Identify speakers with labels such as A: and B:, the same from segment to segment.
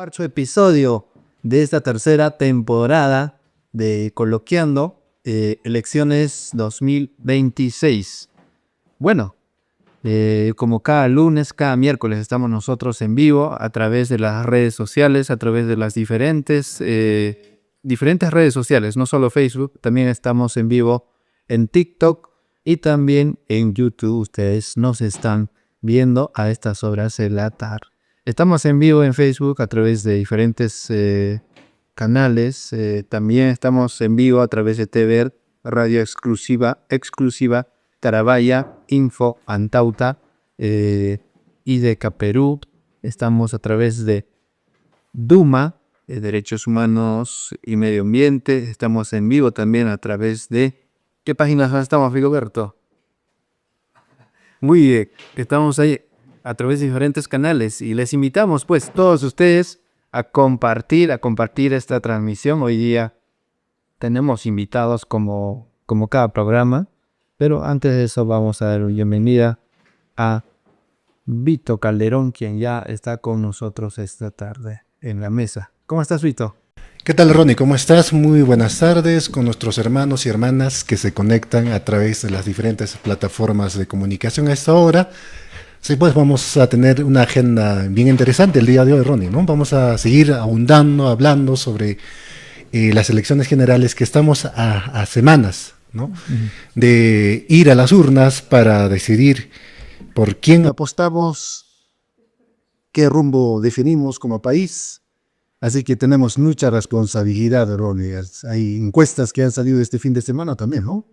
A: Cuarto episodio de esta tercera temporada de Coloquiando, elecciones 2026. Bueno, como cada lunes, cada miércoles estamos nosotros en vivo a través de las redes sociales, a través de las diferentes redes sociales, no solo Facebook, también estamos en vivo en TikTok y también en YouTube. Ustedes nos están viendo a estas horas de la tarde. Estamos en vivo en Facebook a través de diferentes canales. También estamos en vivo a través de TV, Radio Exclusiva, Tarabaya, Info, Antauta, IDECA Perú. Estamos a través de Duma, Derechos Humanos y Medio Ambiente. Estamos en vivo también a través de... ¿Qué páginas estamos, Rigoberto? Muy bien, estamos ahí a través de diferentes canales y les invitamos pues todos ustedes a compartir esta transmisión. Hoy día tenemos invitados como cada programa, pero antes de eso vamos a dar la bienvenida a Vito Calderón, quien ya está con nosotros esta tarde en la mesa. ¿Cómo estás, Vito?
B: ¿Qué tal, Ronnie? ¿Cómo estás? Muy buenas tardes con nuestros hermanos y hermanas que se conectan a través de las diferentes plataformas de comunicación a esta hora. Sí, pues vamos a tener una agenda bien interesante el día de hoy, Ronnie, ¿no? Vamos a seguir ahondando, hablando sobre las elecciones generales que estamos a semanas, ¿no? De ir a las urnas para decidir por quién apostamos, qué rumbo definimos como país. Así que tenemos mucha responsabilidad, Ronnie. Hay encuestas que han salido este fin de semana también, ¿no?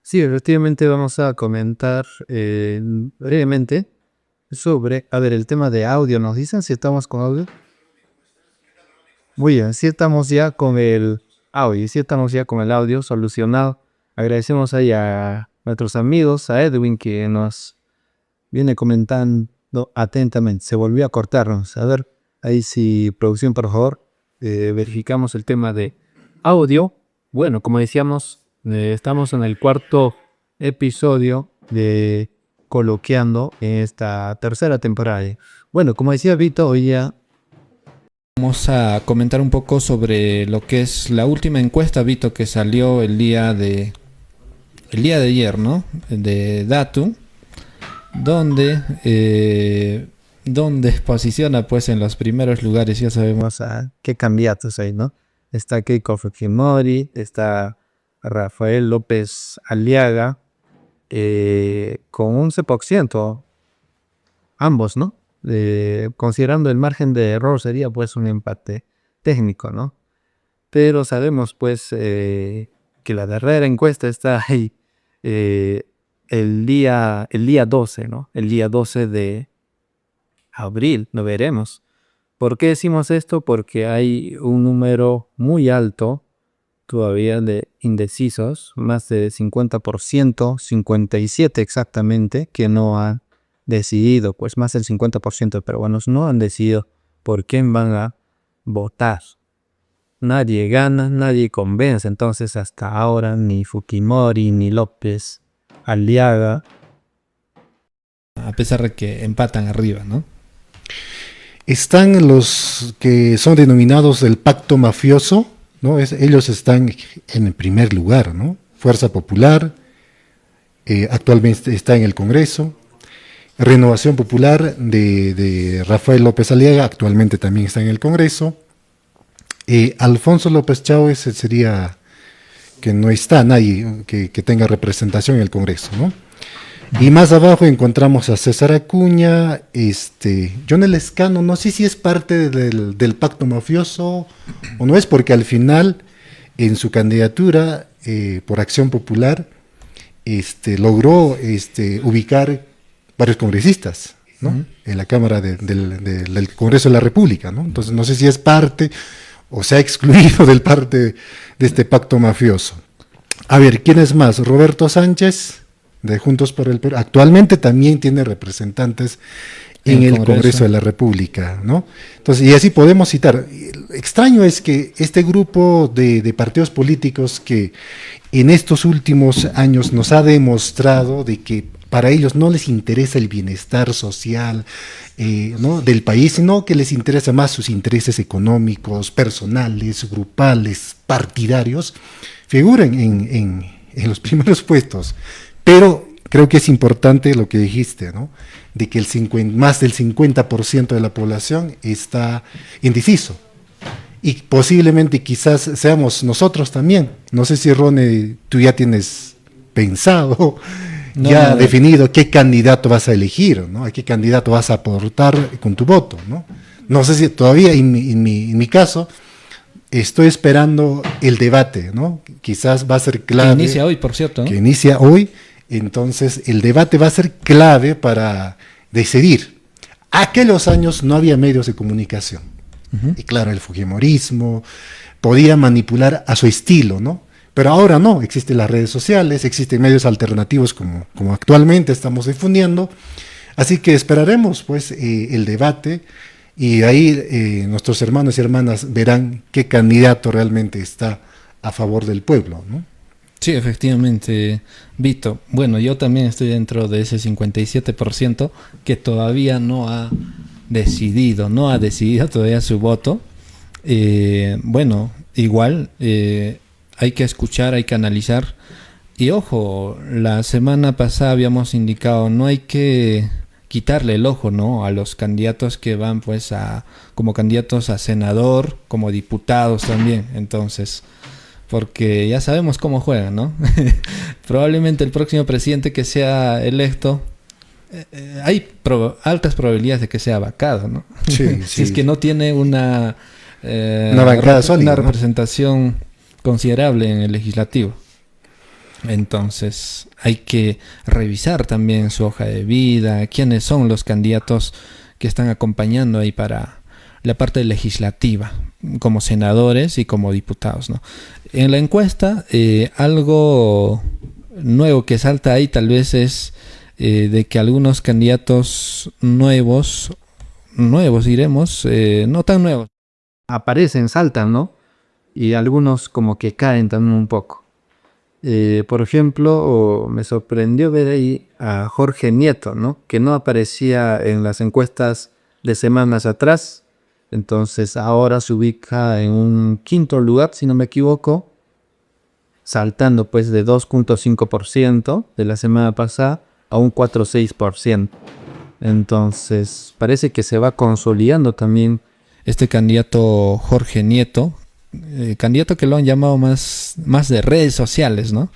A: Sí, efectivamente vamos a comentar brevemente sobre, el tema de audio. ¿Nos dicen si estamos con audio? Muy bien, sí estamos ya con el audio, solucionado. Agradecemos ahí a nuestros amigos, a Edwin, que nos viene comentando atentamente. Se volvió a cortarnos. A ver, ahí sí, producción, por favor, verificamos el tema de audio. Bueno, como decíamos, estamos en el cuarto episodio de Coloquiando en esta tercera temporada. Bueno, como decía Vito, hoy ya vamos a comentar un poco sobre lo que es la última encuesta, Vito, que salió el día de ayer, ¿no? De Datu, donde posiciona pues en los primeros lugares. Ya sabemos a qué candidatos hay, ¿no? Está Keiko Fujimori, está Rafael López Aliaga, con 11%, ambos, ¿no? Considerando el margen de error sería pues un empate técnico, ¿no? Pero sabemos pues que la verdadera encuesta está ahí el día 12, ¿no? El día 12 de abril, lo veremos. ¿Por qué decimos esto? Porque hay un número muy alto todavía de indecisos, más de 50%, 57% exactamente, que no han decidido, pues más del 50% de peruanos no han decidido por quién van a votar. Nadie gana, nadie convence, entonces hasta ahora ni Fujimori ni López Aliaga, a pesar de que empatan arriba, ¿no?
B: Están los que son denominados del pacto mafioso, ¿no? Ellos están en el primer lugar, ¿no? Fuerza Popular, actualmente está en el Congreso. Renovación Popular de Rafael López Aliaga, actualmente también está en el Congreso. Alfonso López Chávez sería que no está nadie que tenga representación en el Congreso, ¿no? Y más abajo encontramos a César Acuña, John Lescano, no sé si es parte del pacto mafioso o no es, porque al final en su candidatura por Acción Popular logró ubicar varios congresistas, ¿no? En la Cámara del Congreso de la República, ¿no? Entonces no sé si es parte o se ha excluido del parte de este pacto mafioso. A ver, ¿quién es más? Roberto Sánchez, de Juntos por el Perú, actualmente también tiene representantes en el Congreso de la República, ¿no? Entonces, y así podemos citar. Extraño es que este grupo de partidos políticos que en estos últimos años nos ha demostrado de que Para ellos no les interesa el bienestar social, ¿no?, del país, sino que les interesa más sus intereses económicos, personales, grupales, partidarios, figuran en los primeros puestos. Pero creo que es importante lo que dijiste, ¿no?, de que más del 50% de la población está indeciso. Y posiblemente quizás seamos nosotros también. No sé si, Rone, tú ya tienes pensado, ya definido qué candidato vas a elegir, ¿no?, a qué candidato vas a aportar con tu voto, ¿no? No sé si todavía, en mi caso, estoy esperando el debate, ¿no? Quizás va a ser clave.
C: Que inicia hoy, por cierto, ¿no?
B: Que inicia hoy. Entonces, el debate va a ser clave para decidir. Aquellos años no había medios de comunicación. Uh-huh. Y claro, el fujimorismo podía manipular a su estilo, ¿no? Pero ahora no, existen las redes sociales, existen medios alternativos como actualmente estamos difundiendo. Así que esperaremos, pues, el debate, y ahí nuestros hermanos y hermanas verán qué candidato realmente está a favor del pueblo, ¿no?
C: Sí, efectivamente, Vito. Bueno, yo también estoy dentro de ese 57% que todavía no ha decidido todavía su voto. Bueno, igual hay que escuchar, hay que analizar. Y ojo, la semana pasada habíamos indicado, no hay que quitarle el ojo, ¿no?, a los candidatos que van, pues, como candidatos a senador, como diputados también. Entonces, porque ya sabemos cómo juegan, ¿no? Probablemente el próximo presidente que sea electo, hay altas probabilidades de que sea vacado, ¿no?
B: Sí,
C: si es que no tiene una
B: bancada sólida,
C: una representación considerable en el legislativo. Entonces hay que revisar también su hoja de vida, quiénes son los candidatos que están acompañando ahí para la parte legislativa, como senadores y como diputados, ¿no? En la encuesta, algo nuevo que salta ahí tal vez es de que algunos candidatos nuevos diremos, no tan nuevos,
A: aparecen, saltan, ¿no? Y algunos como que caen también un poco. Por ejemplo, me sorprendió ver ahí a Jorge Nieto, ¿no?, que no aparecía en las encuestas de semanas atrás. Entonces ahora se ubica en un quinto lugar, si no me equivoco, saltando pues de 2.5% de la semana pasada a un 4.6%. Entonces parece que se va consolidando también
C: este candidato Jorge Nieto, candidato que lo han llamado más de redes sociales, ¿no?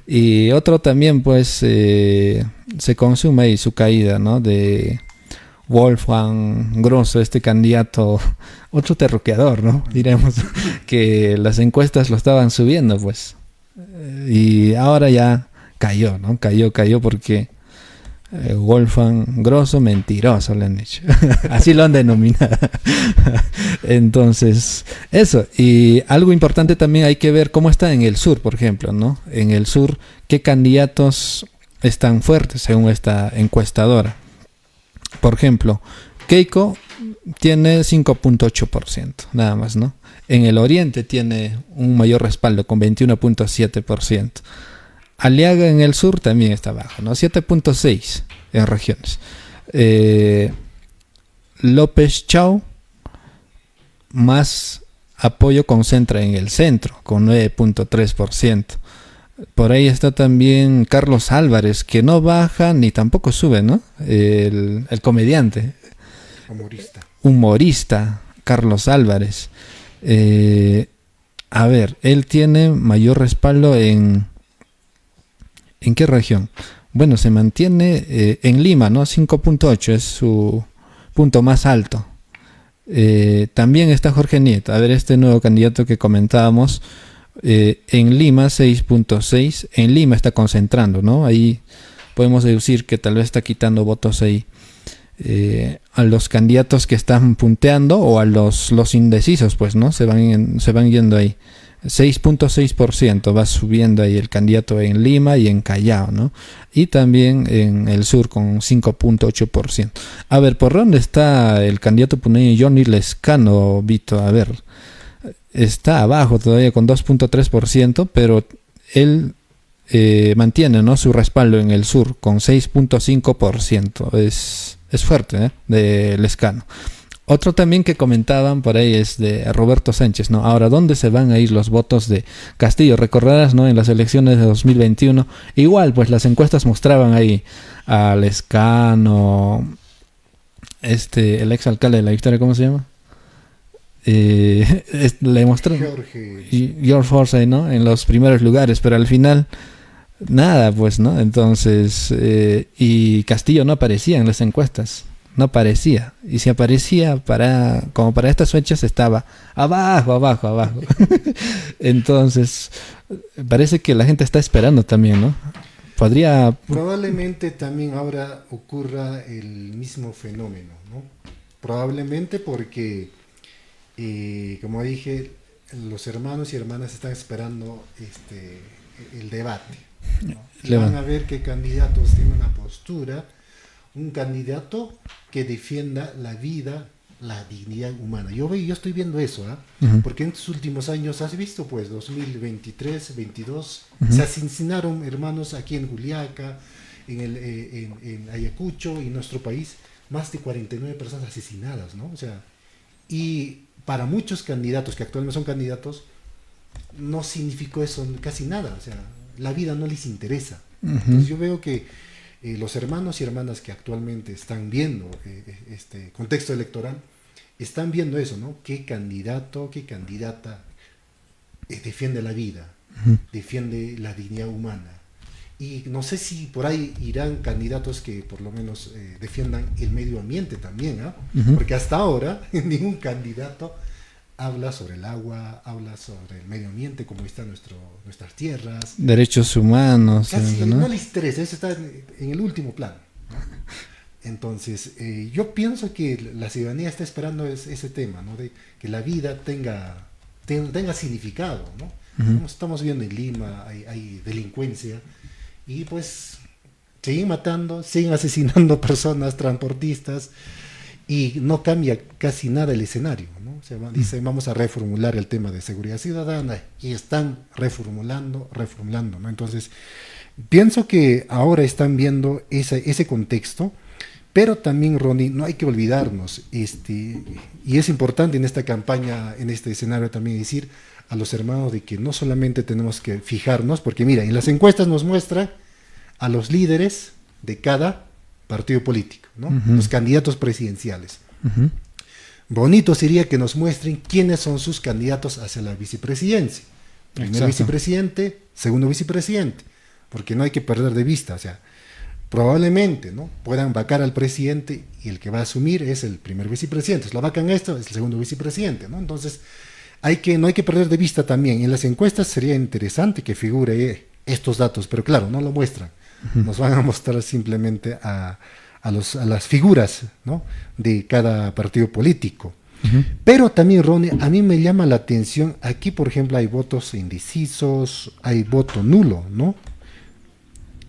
C: Y otro también, pues, se consume ahí su caída, ¿no?, de Wolfgang Grosso, este candidato, otro terruqueador, ¿no?, diremos, que las encuestas lo estaban subiendo, pues, y ahora ya cayó, ¿no? Cayó porque Wolfgang Grosso, mentiroso le han dicho. Así lo han denominado. Entonces, eso. Y algo importante también hay que ver cómo está en el sur, por ejemplo, ¿no? En el sur, qué candidatos están fuertes según esta encuestadora. Por ejemplo, Keiko tiene 5.8%, nada más, ¿no? En el oriente tiene un mayor respaldo con 21.7%. Aliaga en el sur también está bajo, ¿no? 7.6% en regiones. López Chau más apoyo concentra en el centro con 9.3%. Por ahí está también Carlos Álvarez, que no baja ni tampoco sube, ¿no? El comediante. Humorista, Carlos Álvarez. A ver, él tiene mayor respaldo ¿en qué región? Bueno, se mantiene en Lima, ¿no? 5.8 es su punto más alto. También está Jorge Nieto. A ver, este nuevo candidato que comentábamos, en Lima 6.6. En Lima está concentrando, ¿no? Ahí podemos deducir que tal vez está quitando votos ahí a los candidatos que están punteando o a los indecisos, pues, ¿no? Se van yendo ahí. 6.6% va subiendo ahí el candidato en Lima y en Callao, ¿no? Y también en el sur con 5.8%. A ver, ¿por dónde está el candidato puneño Johnny Lescano, Vito? A ver, está abajo todavía con 2.3%, pero él mantiene, ¿no?, su respaldo en el sur con 6.5%. Es fuerte, de Lescano. Otro también que comentaban por ahí es de Roberto Sánchez, ¿no? Ahora, ¿dónde se van a ir los votos de Castillo? Recordarás, ¿no?, en las elecciones de 2021, igual, pues las encuestas mostraban ahí a Lescano, el exalcalde de La Victoria, ¿cómo se llama? Le mostraron George Forsyth, ¿no?, en los primeros lugares, pero al final nada, pues, ¿no? Entonces, y Castillo no aparecía en las encuestas. No aparecía. Y si aparecía, como para estas fechas, estaba abajo. Entonces, parece que la gente está esperando también, ¿no?
B: Probablemente también ahora ocurra el mismo fenómeno, ¿no? Probablemente porque, como dije, los hermanos y hermanas están esperando el debate, ¿no? Y van a ver qué candidatos tienen una postura. Un candidato que defienda la vida, la dignidad humana. Yo estoy viendo eso, porque en estos últimos años, has visto, pues, 2023, 22, se asesinaron hermanos aquí en Juliaca, en Ayacucho, y en nuestro país, más de 49 personas asesinadas, ¿no? O sea, y para muchos candidatos que actualmente son candidatos, no significó eso casi nada, o sea, la vida no les interesa. Entonces yo veo que los hermanos y hermanas que actualmente están viendo este contexto electoral, están viendo eso, ¿no? ¿Qué candidato, qué candidata defiende la vida, defiende la dignidad humana? Y no sé si por ahí irán candidatos que por lo menos defiendan el medio ambiente también, porque hasta ahora ningún candidato habla sobre el agua, habla sobre el medio ambiente, cómo están nuestras tierras.
C: Derechos humanos.
B: Casi no les interesa, eso está en el último plano, ¿no? Entonces, yo pienso que la ciudadanía está esperando ese tema, ¿no? De que la vida tenga significado, ¿no? Como estamos viendo en Lima, hay delincuencia, y pues siguen matando, siguen asesinando personas, transportistas, y no cambia casi nada el escenario, ¿no? O sea, dicen, vamos a reformular el tema de seguridad ciudadana, y están reformulando, ¿no? Entonces, pienso que ahora están viendo ese contexto, pero también, Ronnie, no hay que olvidarnos, y es importante en esta campaña, en este escenario también decir a los hermanos de que no solamente tenemos que fijarnos, porque mira, en las encuestas nos muestra a los líderes de cada partido político, ¿no? Los candidatos presidenciales. Bonito sería que nos muestren quiénes son sus candidatos hacia la vicepresidencia. Primer vicepresidente, segundo vicepresidente, porque no hay que perder de vista, o sea, probablemente, ¿no?, puedan vacar al presidente y el que va a asumir es el primer vicepresidente. Si lo vacan esto, es el segundo vicepresidente, ¿no? Entonces, no hay que perder de vista también. En las encuestas sería interesante que figure estos datos, pero claro, no lo muestran. Nos van a mostrar simplemente a las figuras, ¿no?, de cada partido político. Pero también, Ronnie, a mí me llama la atención, aquí por ejemplo hay votos indecisos, hay voto nulo, ¿no?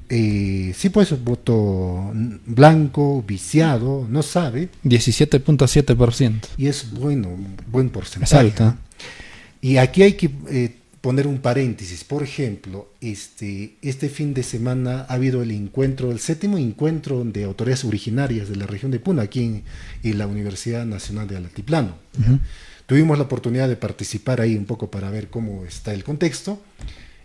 B: Sí, pues voto blanco, viciado, no sabe.
C: 17.7%.
B: Y es buen porcentaje.
C: Es alta.
B: Y aquí hay que poner un paréntesis. Por ejemplo, este fin de semana ha habido el 7º encuentro de autoridades originarias de la región de Puno, aquí en la Universidad Nacional de Altiplano. Tuvimos la oportunidad de participar ahí un poco para ver cómo está el contexto.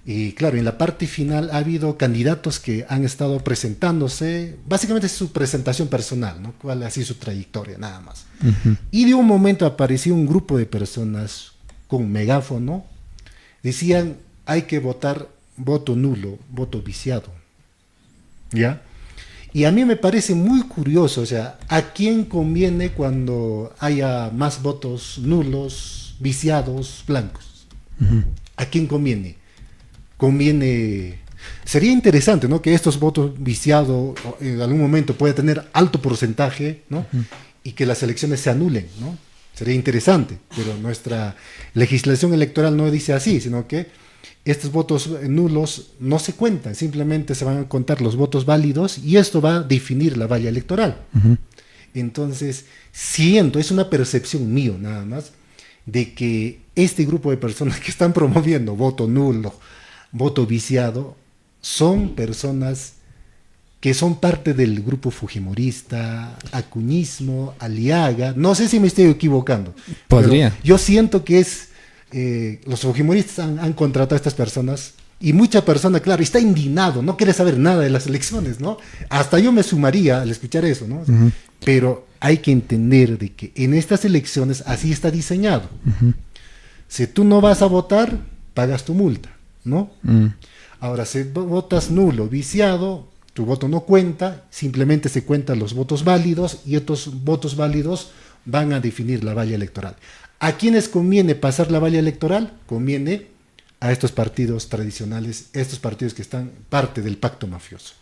B: Y claro, en la parte final ha habido candidatos que han estado presentándose, básicamente es su presentación personal, ¿no?, cuál ha sido su trayectoria, nada más. Y de un momento apareció un grupo de personas con megáfono, decían, hay que votar voto nulo, voto viciado, ¿ya? Y a mí me parece muy curioso, o sea, ¿a quién conviene cuando haya más votos nulos, viciados, blancos? ¿A quién conviene? Sería interesante, ¿no?, que estos votos viciados en algún momento pueda tener alto porcentaje, ¿no?, y que las elecciones se anulen, ¿no? Sería interesante, pero nuestra legislación electoral no dice así, sino que estos votos nulos no se cuentan, simplemente se van a contar los votos válidos y esto va a definir la valla electoral. Entonces, es una percepción mía nada más, de que este grupo de personas que están promoviendo voto nulo, voto viciado, son personas que son parte del grupo fujimorista, acuñismo, Aliaga. No sé si me estoy equivocando.
C: Podría.
B: Yo siento que los fujimoristas han contratado a estas personas y mucha persona, claro, está indignado, no quiere saber nada de las elecciones, ¿no? Hasta yo me sumaría al escuchar eso, ¿no?
C: Uh-huh.
B: Pero hay que entender de que en estas elecciones así está diseñado.
C: Uh-huh.
B: Si tú no vas a votar, pagas tu multa, ¿no? Ahora, si votas nulo, viciado, tu voto no cuenta, simplemente se cuentan los votos válidos y estos votos válidos van a definir la valla electoral. ¿A quiénes conviene pasar la valla electoral? Conviene a estos partidos tradicionales, estos partidos que están parte del pacto mafioso.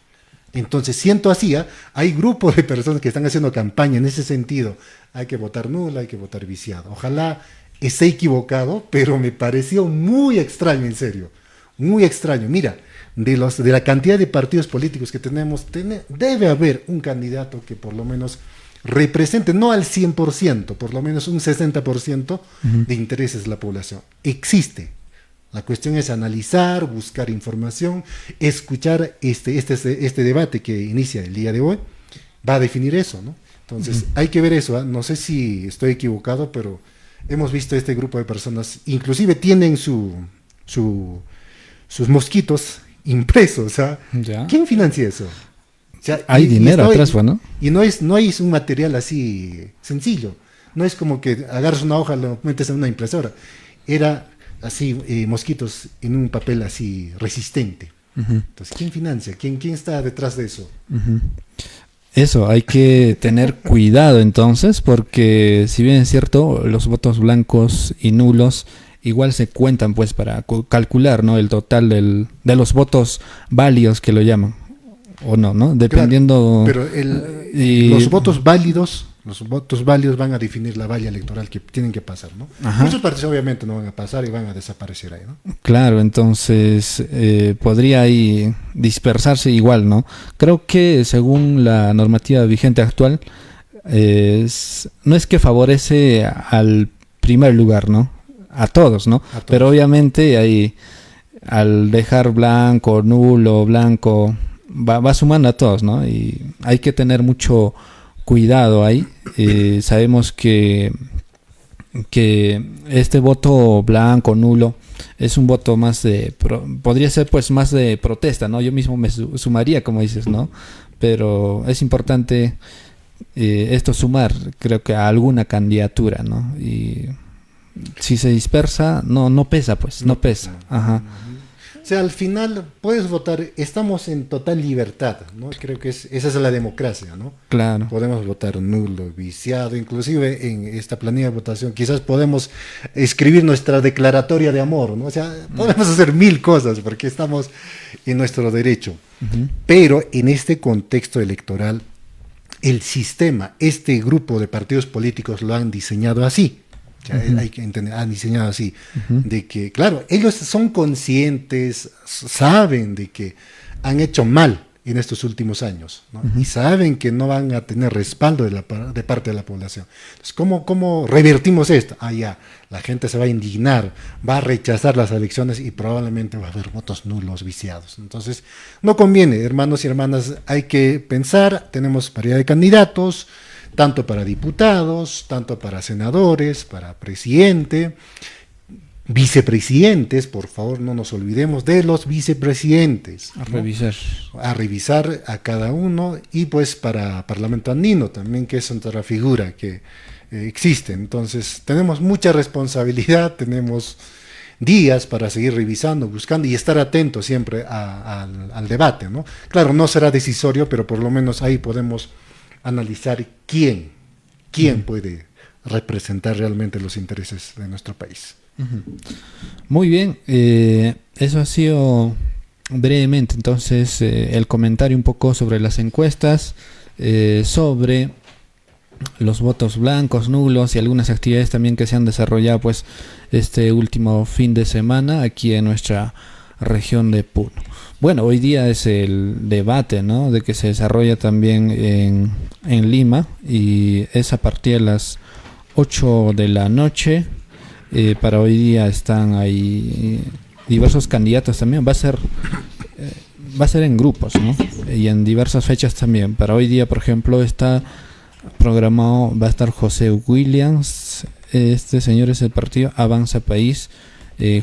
B: Entonces, siento así, hay grupos de personas que están haciendo campaña en ese sentido. Hay que votar nulo, hay que votar viciado. Ojalá esté equivocado, pero me pareció muy extraño, en serio. Muy extraño. Mira, de la cantidad de partidos políticos que tenemos, debe haber un candidato que por lo menos represente, no al 100%, por lo menos un 60% de intereses de la población. Existe. La cuestión es analizar, buscar información, escuchar este debate que inicia el día de hoy, va a definir eso, ¿no? Entonces, hay que ver eso, ¿eh? No sé si estoy equivocado, pero hemos visto este grupo de personas, inclusive tienen sus mosquitos impresos, ¿ah?
C: Ya.
B: ¿Quién financia eso? O sea,
C: hay dinero atrás, ¿no?
B: Y no es un material así sencillo, no es como que agarras una hoja, lo metes en una impresora, era así, mosquitos en un papel así resistente. Entonces, ¿quién financia? ¿Quién está detrás de eso?
C: Eso, hay que tener cuidado entonces, porque si bien es cierto, los votos blancos y nulos igual se cuentan pues para calcular, ¿no?, el total de los votos válidos que lo llaman, o no, ¿no? Dependiendo...
B: Claro, pero los votos válidos van a definir la valla electoral que tienen que pasar, ¿no?
C: Ajá.
B: Muchos partidos obviamente no van a pasar y van a desaparecer ahí, ¿no?
C: Claro, entonces podría ahí dispersarse igual, ¿no? Creo que según la normativa vigente actual, no es que favorece al primer lugar, ¿no? A todos, ¿no? A todos. Pero obviamente ahí, al dejar blanco, nulo, blanco, va sumando a todos, ¿no? Y hay que tener mucho cuidado ahí. Sabemos que este voto blanco, nulo, es un voto más podría ser pues más de protesta, ¿no? Yo mismo me sumaría, como dices, ¿no? Pero es importante esto sumar, creo que a alguna candidatura, ¿no? Y si se dispersa, no pesa, pues, no pesa. Ajá.
B: O sea, al final puedes votar, estamos en total libertad, ¿no? Creo que esa es la democracia, ¿no?
C: Claro.
B: Podemos votar nulo, viciado, inclusive en esta planilla de votación quizás podemos escribir nuestra declaratoria de amor, ¿no? O sea, podemos hacer 1000 cosas porque estamos en nuestro derecho. Pero en este contexto electoral, el sistema, este grupo de partidos políticos lo han diseñado así. O sea, hay que entender, han diseñado así, de que, claro, ellos son conscientes, saben de que han hecho mal en estos últimos años, ¿no? Y saben que no van a tener respaldo de parte de la población. Entonces, ¿cómo revertimos esto? Ya, la gente se va a indignar, va a rechazar las elecciones y probablemente va a haber votos nulos, viciados. Entonces, no conviene, hermanos y hermanas, hay que pensar, tenemos variedad de candidatos, tanto para diputados, tanto para senadores, para presidente, vicepresidentes, por favor no nos olvidemos de los vicepresidentes. A revisar a cada uno, y pues para Parlamento Andino también, que es otra figura que existe. Entonces tenemos mucha responsabilidad, tenemos días para seguir revisando, buscando y estar atentos siempre al debate, ¿no? Claro, no será decisorio, pero por lo menos ahí podemos analizar quién puede representar realmente los intereses de nuestro país.
C: Muy bien, eso ha sido brevemente entonces el comentario un poco sobre las encuestas, sobre los votos blancos, nulos y algunas actividades también que se han desarrollado pues este último fin de semana aquí en nuestra región de Puno. Bueno, hoy día es el debate, ¿no?, de que se desarrolla también en Lima, y es a partir de las 8 de la noche. Para hoy día están ahí diversos candidatos también. Va a ser va a ser en grupos, ¿no? Y en diversas fechas también. Para hoy día, por ejemplo, está programado, va a estar José Williams, este señor es del partido Avanza País,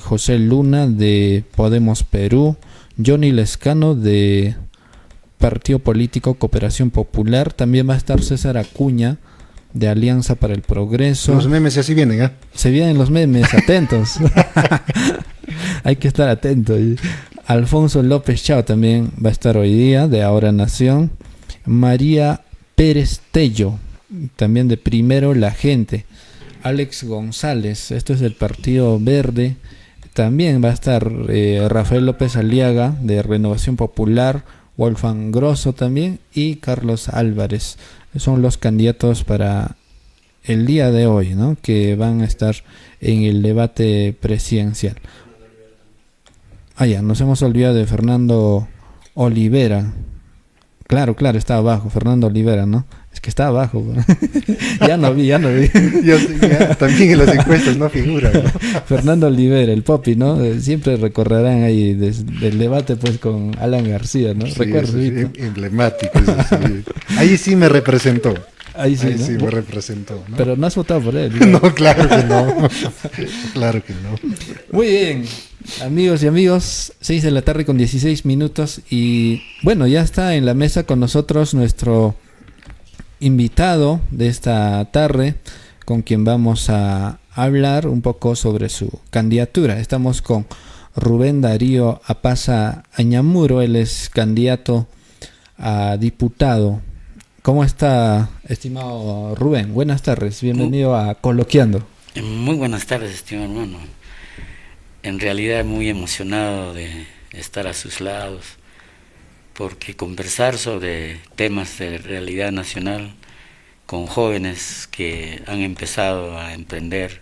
C: José Luna de Podemos Perú, Johnny Lescano de Partido Político Cooperación Popular, también va a estar César Acuña de Alianza para el Progreso.
B: Los memes así vienen, ¿eh?
C: Se vienen los memes, atentos. Hay que estar atentos. Alfonso López Chao también va a estar hoy día, de Ahora Nación. María Pérez Tello, también de Primero la Gente. Alex González, esto es del Partido Verde. También va a estar Rafael López Aliaga, de Renovación Popular. Wolfgang Grosso también. Y Carlos Álvarez. Son los candidatos para el día de hoy, ¿no? Que van a estar en el debate presidencial. Ya, nos hemos olvidado de Fernando Olivera. Claro, está abajo, Fernando Olivera, ¿no? Es que está abajo. ya no vi.
B: Ya, también en las encuestas no figura, ¿no?
C: Fernando Olivera, el Popi, ¿no? Siempre recorrerán ahí del debate pues con Alan García, ¿no?
B: Sí,
C: Recuerdo.
B: Emblemático. Ahí sí me representó.
C: Ahí sí, ¿no?
B: Sí me representó, ¿no?
C: Pero no has votado por él, ¿no?
B: No, claro que no. Claro que no.
C: Muy bien, amigos y amigos, 6 de la tarde con 16 minutos y bueno, ya está en la mesa con nosotros nuestro invitado de esta tarde, con quien vamos a hablar un poco sobre su candidatura. Estamos con Rubén Darío Apaza Añamuro, él es candidato a diputado. ¿Cómo está, estimado Rubén? Buenas tardes, bienvenido a Coloquiando.
D: Muy buenas tardes, estimado hermano. En realidad muy emocionado de estar a sus lados, porque conversar sobre temas de realidad nacional con jóvenes que han empezado a emprender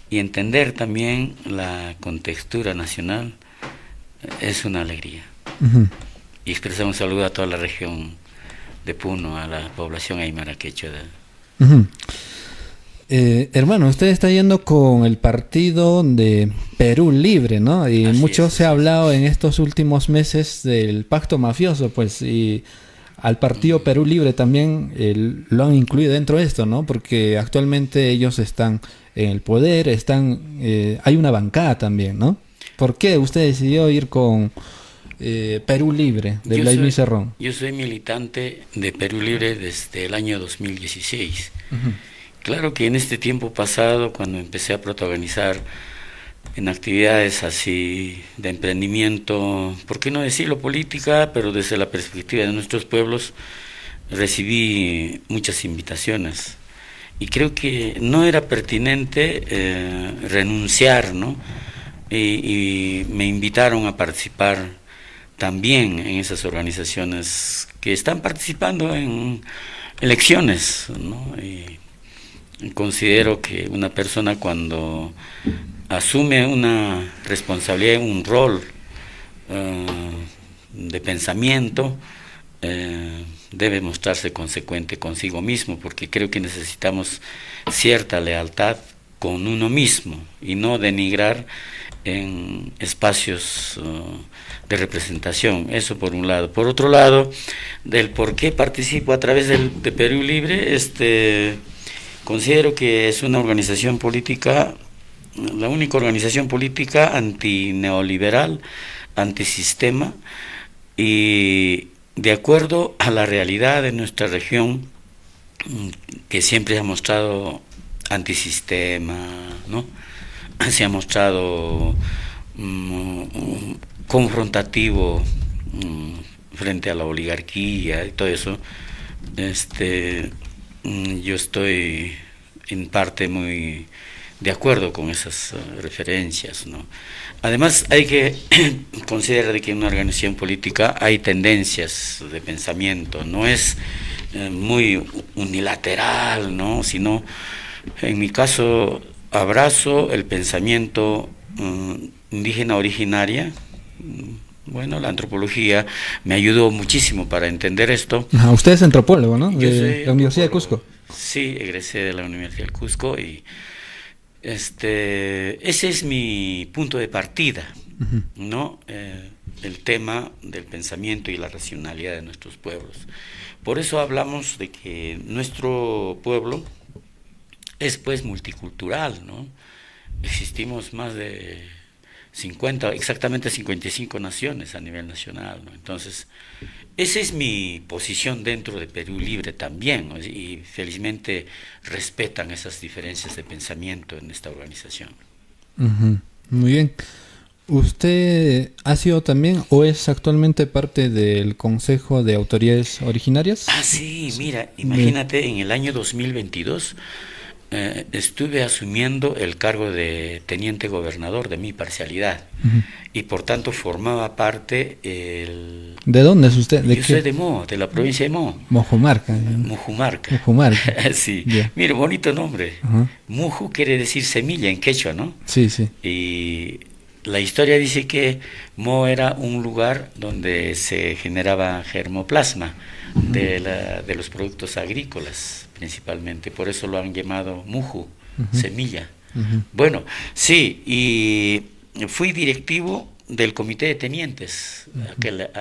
D: y entender también la contextura nacional es una alegría.
C: Uh-huh.
D: Y expresamos un saludo a toda la región de Puno, a la población aymara quechua.
C: Uh-huh. Hermano, usted está yendo con el partido de Perú Libre, ¿no? Y
D: Así
C: mucho
D: es,
C: se ha hablado en estos últimos meses del pacto mafioso, pues, y al partido Perú Libre también lo han incluido dentro de esto, ¿no? Porque actualmente ellos están en el poder, hay una bancada también, ¿no? ¿Por qué usted decidió ir con Perú Libre, de Vladimir Cerrón?
D: Yo soy militante de Perú Libre desde el año 2016.
C: Uh-huh.
D: Claro que en este tiempo pasado, cuando empecé a protagonizar en actividades así de emprendimiento, ¿por qué no decirlo política? Pero desde la perspectiva de nuestros pueblos, recibí muchas invitaciones. Y creo que no era pertinente renunciar, ¿no? Y me invitaron a participar también en esas organizaciones que están participando en elecciones, ¿no? Y considero que una persona cuando asume una responsabilidad, un rol de pensamiento, debe mostrarse consecuente consigo mismo, porque creo que necesitamos cierta lealtad con uno mismo y no denigrar en espacios de representación. Eso por un lado. Por otro lado, del por qué participo a través de Perú Libre, considero que es una organización política, la única organización política antineoliberal, antisistema, y de acuerdo a la realidad de nuestra región, que siempre ha mostrado antisistema, ¿no? Se ha mostrado confrontativo frente a la oligarquía y todo eso. Yo estoy en parte muy de acuerdo con esas referencias, ¿no? Además hay que considerar que en una organización política hay tendencias de pensamiento, no es muy unilateral, ¿no? Sino, en mi caso, abrazo el pensamiento indígena originaria. Bueno, la antropología me ayudó muchísimo para entender esto.
C: Usted es antropólogo, ¿no?
D: Yo soy
C: la Universidad de Cusco.
D: Sí, egresé de la Universidad del Cusco y ese es mi punto de partida,
C: uh-huh.
D: ¿no? el tema del pensamiento y la racionalidad de nuestros pueblos. Por eso hablamos de que nuestro pueblo es pues multicultural, ¿no? Existimos más de 50, exactamente 55 naciones a nivel nacional, ¿no? Entonces, esa es mi posición dentro de Perú Libre también, ¿no? Y felizmente respetan esas diferencias de pensamiento en esta organización.
C: Ujú. Muy bien. ¿Usted ha sido también o es actualmente parte del Consejo de Autoridades Originarias?
D: Ah, sí, mira, imagínate, en el año 2022 estuve asumiendo el cargo de teniente gobernador de mi parcialidad.
C: Ujú.
D: Y por tanto formaba parte el...
C: ¿De dónde es usted? ¿De
D: Yo
C: qué?
D: soy de Mo, de la provincia de Mo,
C: Mojomarca.
D: Mujumarca.
C: Mojomarca.
D: Sí,
C: Ya.
D: mira, bonito nombre.
C: Ajá.
D: Muju quiere decir semilla en quechua, ¿no?
C: Sí, sí.
D: Y la historia dice que Mo era un lugar donde se generaba germoplasma de los productos agrícolas principalmente, por eso lo han llamado Muju, semilla.
C: Ujú.
D: Bueno, sí, y fui directivo del comité de tenientes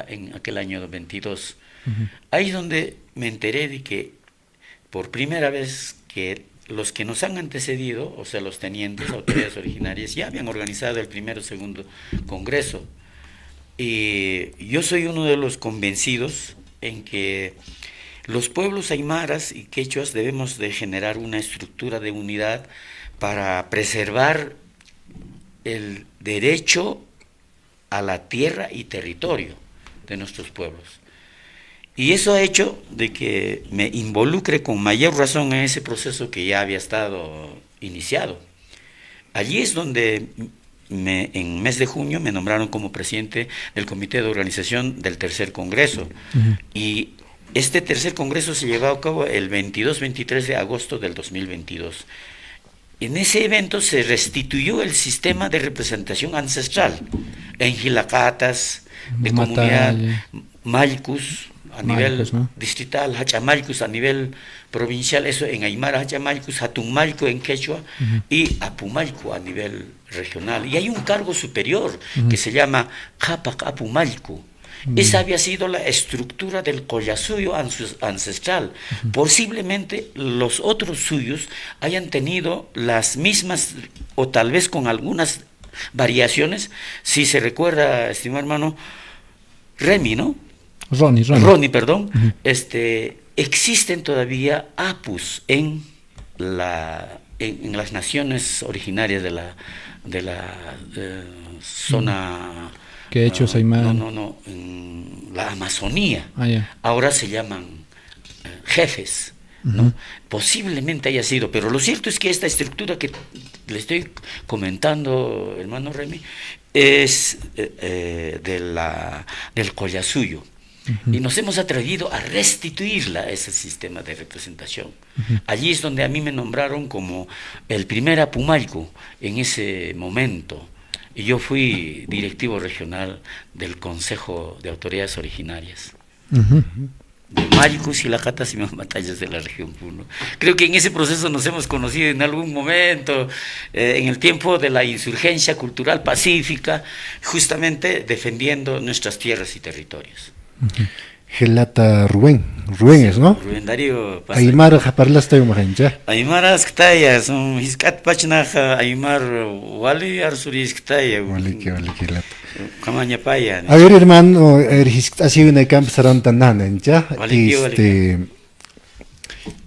D: en aquel año 22. Ahí es donde me enteré de que por primera vez que los que nos han antecedido, o sea, los tenientes, autoridades originarias, ya habían organizado el primero o segundo congreso. Y yo soy uno de los convencidos en que los pueblos aymaras y quechuas debemos de generar una estructura de unidad para preservar el derecho a la tierra y territorio de nuestros pueblos. Y eso ha hecho de que me involucre con mayor razón en ese proceso que ya había estado iniciado. Allí es donde en mes de junio me nombraron como presidente del comité de organización del tercer congreso. Y este tercer congreso se llevó a cabo el 22-23 de agosto del 2022. En ese evento se restituyó el sistema de representación ancestral en Gilacatas, de comunidad, Maycus a nivel
C: ¿no?
D: distrital, Hachamaycus a nivel provincial, eso en Aymara, Hachamaycus, Hatunmayco en quechua y Apumayco a nivel regional. Y hay un cargo superior que se llama Japac Apumayco. Esa había sido la estructura del collasuyo ancestral. Posiblemente los otros suyos hayan tenido las mismas, o tal vez con algunas variaciones. Si se recuerda, estimado hermano, Ronnie, perdón, existen todavía apus en las naciones originarias de la zona...
C: Quechos, aymara.
D: No, en la Amazonía.
C: Ya.
D: Ahora se llaman jefes, ¿no? Posiblemente haya sido, pero lo cierto es que esta estructura que le estoy comentando, hermano Remy, es del collasuyo. Y nos hemos atrevido a restituirla, ese sistema de representación. Allí es donde a mí me nombraron como el primer Apumayco en ese momento. Y yo fui directivo regional del Consejo de Autoridades Originarias. De Maycus y Lacatas y Mamatayas de la región Puno. Creo que en ese proceso nos hemos conocido en algún momento, en el tiempo de la insurgencia cultural pacífica, justamente defendiendo nuestras tierras y territorios.
B: Gelata Rubén es, ¿no?
D: Rubén Darío
B: Aymara japarlas tayo mahancha.
D: Aymara Asktaya, son Hiskat Pachnaja, Aymar Wali Arsuri Isktaya.
B: Vale, Gelata.
D: Camaña Paya.
B: A ver, hermano, ha sido una camp sarantanana, ¿ya?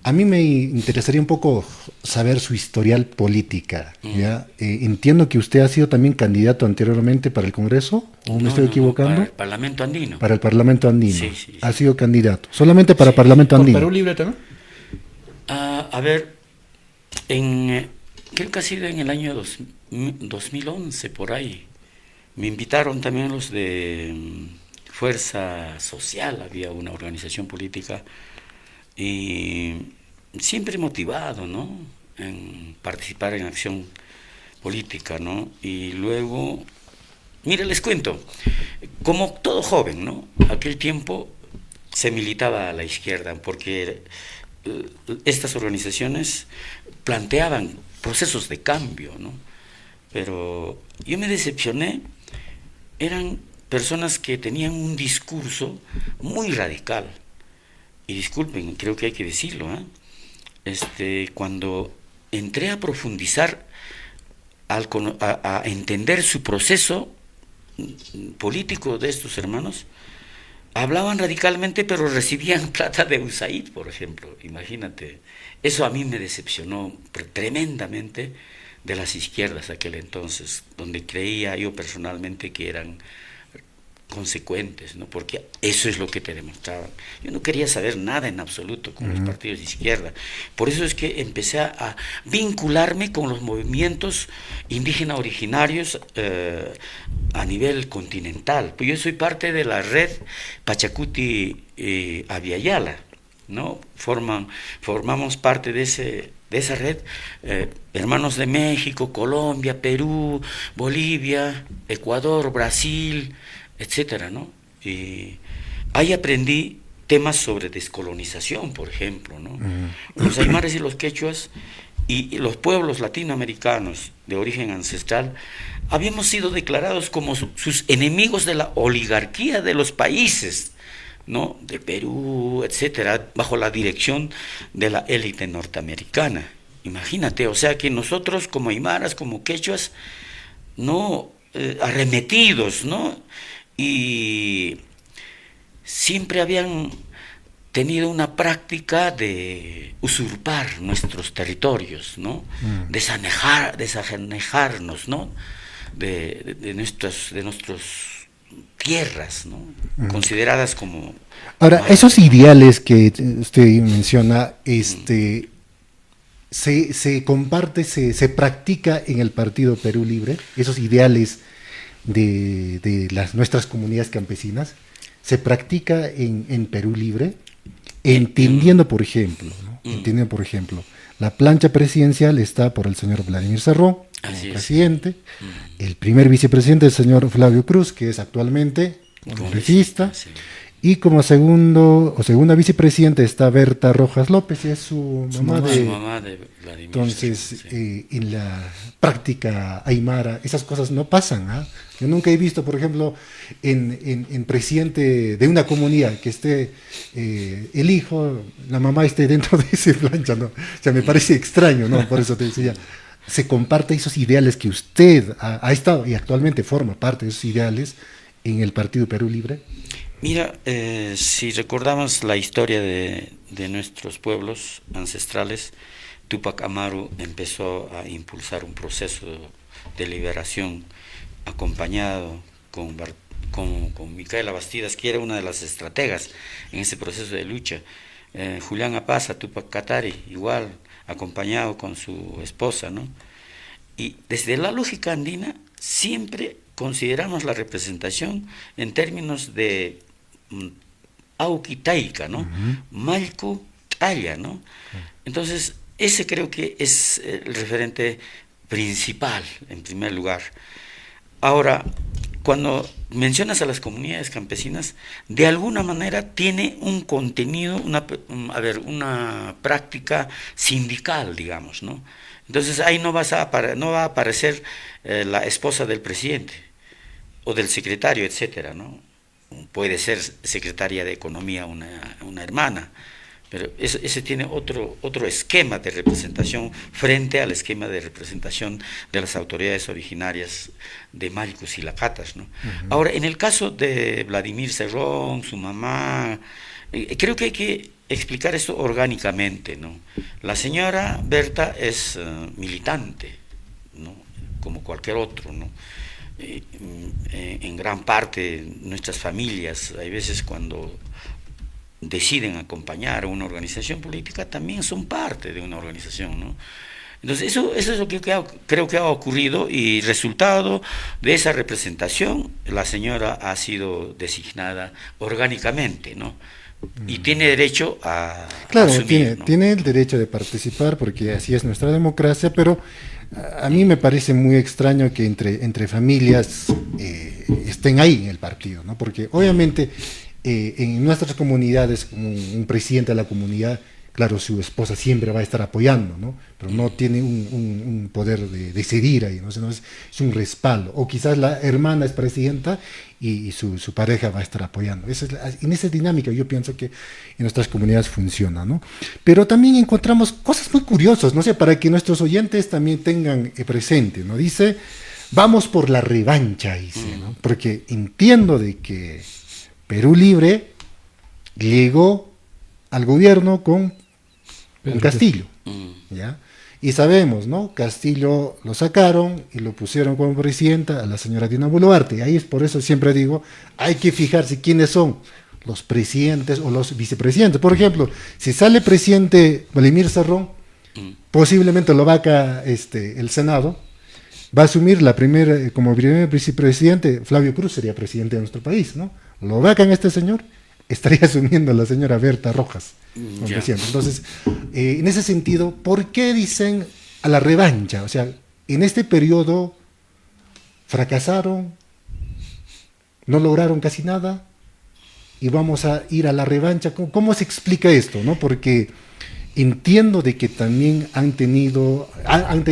B: A mí me interesaría un poco saber su historial política, ¿ya? Entiendo que usted ha sido también candidato anteriormente para el Congreso, ¿o me estoy equivocando?
D: Para el Parlamento Andino.
B: Para el Parlamento Andino.
D: Sí.
B: Ha sido candidato. Solamente para el Parlamento Andino.
C: ¿Perú Libre también?
D: A ver, creo que ha sido en el año 2011, por ahí. Me invitaron también los de Fuerza Social, había una organización política, y siempre motivado, ¿no?, en participar en acción política, ¿no? Y luego, mire, les cuento, como todo joven, ¿no?, aquel tiempo se militaba a la izquierda, porque estas organizaciones planteaban procesos de cambio, ¿no? Pero yo me decepcioné, eran personas que tenían un discurso muy radical. Y disculpen, creo que hay que decirlo, cuando entré a profundizar, a entender su proceso político de estos hermanos, hablaban radicalmente, pero recibían plata de USAID, por ejemplo. Imagínate, eso a mí me decepcionó tremendamente de las izquierdas aquel entonces, donde creía yo personalmente que eran consecuentes, ¿no? Porque eso es lo que te demostraban. Yo no quería saber nada en absoluto con los partidos de izquierda. Por eso es que empecé a vincularme con los movimientos indígenas originarios a nivel continental. Pues yo soy parte de la red Pachacuti Aviala, ¿no? Formamos parte de esa red, hermanos de México, Colombia, Perú, Bolivia, Ecuador, Brasil, etcétera, ¿no? Y ahí aprendí temas sobre descolonización, por ejemplo, ¿no? Los aymaras y los quechuas y los pueblos latinoamericanos de origen ancestral habíamos sido declarados como sus enemigos de la oligarquía de los países, ¿no? De Perú, etcétera, bajo la dirección de la élite norteamericana. Imagínate, o sea que nosotros como aymaras, como quechuas, no arremetidos, ¿no? Y siempre habían tenido una práctica de usurpar nuestros territorios, ¿no? Desanejarnos, ¿no? De nuestras tierras, ¿no? Consideradas como...
B: Ahora, esos ideales que usted menciona, se comparte, se practica en el Partido Perú Libre, esos ideales de nuestras comunidades campesinas, se practica en Perú Libre, entendiendo, por ejemplo, ¿no? Entendiendo, por ejemplo, la plancha presidencial está por el señor Vladimir Cerrón, como presidente, el primer vicepresidente, el señor Flavio Cruz, que es actualmente congresista, y como segunda vicepresidenta está Berta Rojas López, que es su mamá de Vladimir. Entonces, en la práctica aymara, esas cosas no pasan, ¿ah? Yo nunca he visto, por ejemplo, en presidente de una comunidad que esté el hijo, la mamá esté dentro de ese plancha, ¿no? O sea, me parece extraño, ¿no? Por eso te decía, se comparte esos ideales que usted ha estado y actualmente forma parte de esos ideales en el Partido Perú Libre.
D: Mira, si recordamos la historia de nuestros pueblos ancestrales, Túpac Amaru empezó a impulsar un proceso de liberación acompañado con Micaela Bastidas, que era una de las estrategas en ese proceso de lucha. Julián Apaza, Túpac Katari, igual, acompañado con su esposa, ¿no? Y desde la lógica andina siempre consideramos la representación en términos de Aukitaica, ¿no? Malku Talla, ¿no? Entonces, ese creo que es el referente principal, en primer lugar. Ahora, cuando mencionas a las comunidades campesinas, de alguna manera tiene un contenido, una práctica sindical, digamos, ¿no? Entonces ahí no va a aparecer la esposa del presidente o del secretario, etcétera, ¿no? Puede ser secretaria de Economía una hermana, pero ese tiene otro esquema de representación frente al esquema de representación de las autoridades originarias de Maycus y Lacatas, ¿no? Ahora, en el caso de Vladimir Cerrón, su mamá, creo que hay que explicar esto orgánicamente, ¿no? La señora Berta es militante, ¿no? Como cualquier otro, ¿no? En gran parte nuestras familias, hay veces cuando deciden acompañar a una organización política, también son parte de una organización, ¿no? Entonces eso es lo que creo que ha ocurrido, y resultado de esa representación, la señora ha sido designada orgánicamente, ¿no? Y tiene derecho a asumir, ¿no?
B: Tiene el derecho de participar, porque así es nuestra democracia, pero a mí me parece muy extraño que entre familias estén ahí en el partido, ¿no? Porque obviamente en nuestras comunidades, como un presidente de la comunidad, claro, su esposa siempre va a estar apoyando, ¿no? Pero no tiene un poder de decidir ahí, ¿no? Sino es un respaldo. O quizás la hermana es presidenta y su pareja va a estar apoyando. En esa dinámica yo pienso que en nuestras comunidades funciona, ¿no? Pero también encontramos cosas muy curiosas, no sé, para que nuestros oyentes también tengan presente, ¿no? Dice, vamos por la revancha, dice, ¿no? Porque entiendo de que Perú Libre llegó al gobierno con Castillo, ¿ya? Y sabemos, ¿no? Castillo lo sacaron y lo pusieron como presidenta a la señora Dina Boluarte. Y ahí es por eso siempre digo, hay que fijarse quiénes son los presidentes o los vicepresidentes. Por ejemplo, si sale presidente Vladimir Cerrón, posiblemente lo vaca el Senado, va a asumir como primer vicepresidente, Flavio Cruz sería presidente de nuestro país, ¿no? Lo vacan este señor, estaría asumiendo la señora Berta Rojas como presidente. Entonces, en ese sentido, ¿por qué dicen a la revancha? O sea, en este periodo fracasaron, no lograron casi nada y vamos a ir a la revancha. ¿Cómo se explica esto, no? Porque entiendo de que también han tenido,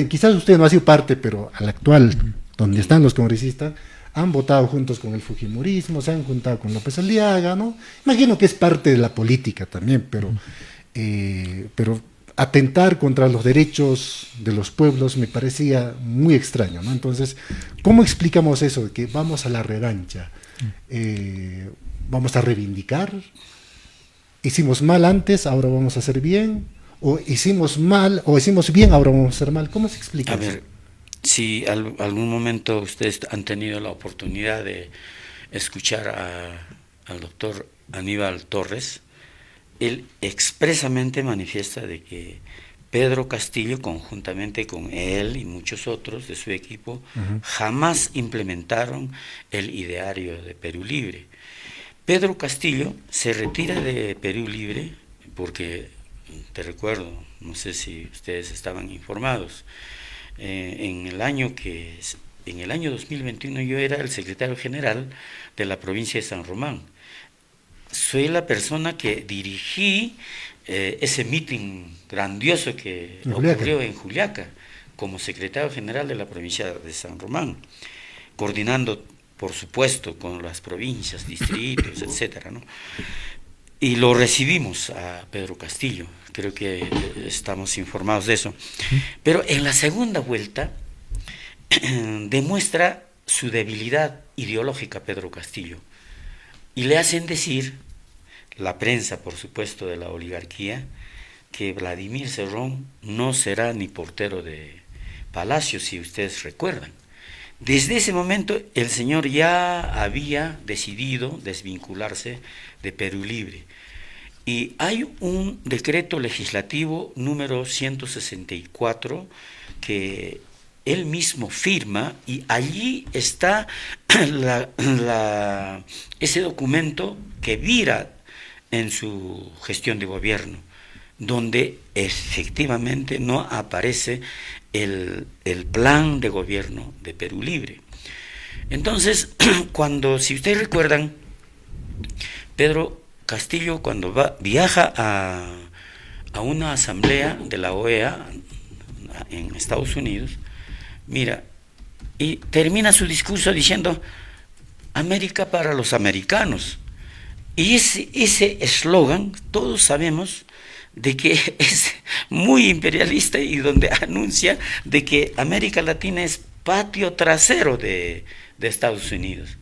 B: quizás usted no ha sido parte, pero al actual, donde están los congresistas, han votado juntos con el fujimorismo, se han juntado con López Aliaga, ¿no? Imagino que es parte de la política también, pero atentar contra los derechos de los pueblos me parecía muy extraño, ¿no? Entonces, ¿cómo explicamos eso de que vamos a la revancha? ¿Vamos a reivindicar? ¿Hicimos mal antes, ahora vamos a hacer bien? ¿O hicimos mal, o hicimos bien, ahora vamos a hacer mal? ¿Cómo se explica eso?
D: Si algún momento ustedes han tenido la oportunidad de escuchar al doctor Aníbal Torres, él expresamente manifiesta de que Pedro Castillo, conjuntamente con él y muchos otros de su equipo, jamás implementaron el ideario de Perú Libre. Pedro Castillo se retira de Perú Libre porque, te recuerdo, no sé si ustedes estaban informados, en el año 2021 yo era el secretario general de la provincia de San Román. Soy la persona que dirigí ese meeting grandioso que ocurrió en Juliaca como secretario general de la provincia de San Román, coordinando, por supuesto, con las provincias, distritos, etcétera, ¿no? Y lo recibimos a Pedro Castillo, creo que estamos informados de eso. Pero en la segunda vuelta demuestra su debilidad ideológica Pedro Castillo. Y le hacen decir, la prensa por supuesto de la oligarquía, que Vladimir Cerrón no será ni portero de Palacio, si ustedes recuerdan. Desde ese momento el señor ya había decidido desvincularse de Perú Libre. Y hay un decreto legislativo número 164 que él mismo firma, y allí está ese documento que vira en su gestión de gobierno, donde efectivamente no aparece el plan de gobierno de Perú Libre. Entonces, si ustedes recuerdan, Pedro Castillo, cuando viaja a una asamblea de la OEA en Estados Unidos, mira, y termina su discurso diciendo América para los americanos. Y ese eslogan, todos sabemos de que es muy imperialista, y donde anuncia de que América Latina es patio trasero de Estados Unidos.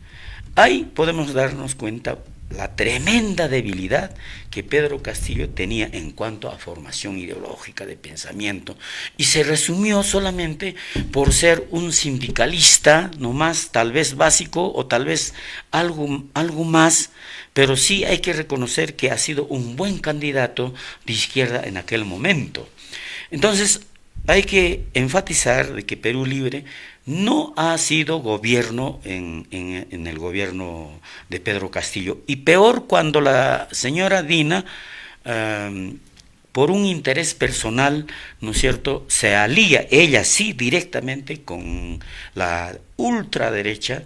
D: Ahí podemos darnos cuenta la tremenda debilidad que Pedro Castillo tenía en cuanto a formación ideológica de pensamiento, y se resumió solamente por ser un sindicalista, nomás, tal vez básico o tal vez algo más, pero sí hay que reconocer que ha sido un buen candidato de izquierda en aquel momento. Entonces hay que enfatizar de que Perú Libre no ha sido gobierno en el gobierno de Pedro Castillo, y peor cuando la señora Dina, por un interés personal, ¿no es cierto?, se alía, ella sí, directamente con la ultraderecha,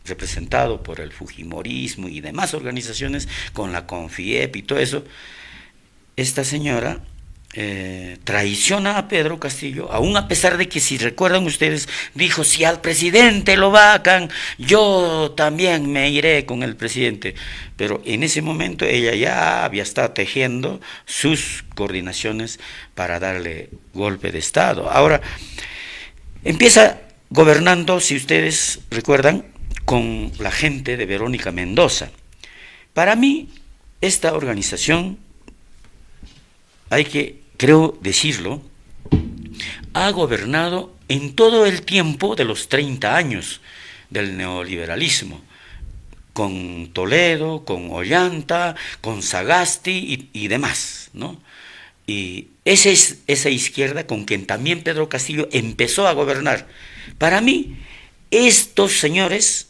D: representado por el fujimorismo y demás organizaciones, con la CONFIEP y todo eso. esta señora traiciona a Pedro Castillo, aún a pesar de que, si recuerdan ustedes, dijo: si al presidente lo vacan, yo también me iré con el presidente. Pero en ese momento ella ya había estado tejiendo sus coordinaciones para darle golpe de Estado. Ahora, empieza gobernando, si ustedes recuerdan, con la gente de Verónica Mendoza. Para mí, esta organización, hay que, creo decirlo, ha gobernado en todo el tiempo de los 30 años del neoliberalismo, con Toledo, con Ollanta, con Sagasti y demás, ¿no? Y esa es esa izquierda con quien también Pedro Castillo empezó a gobernar. Para mí, estos señores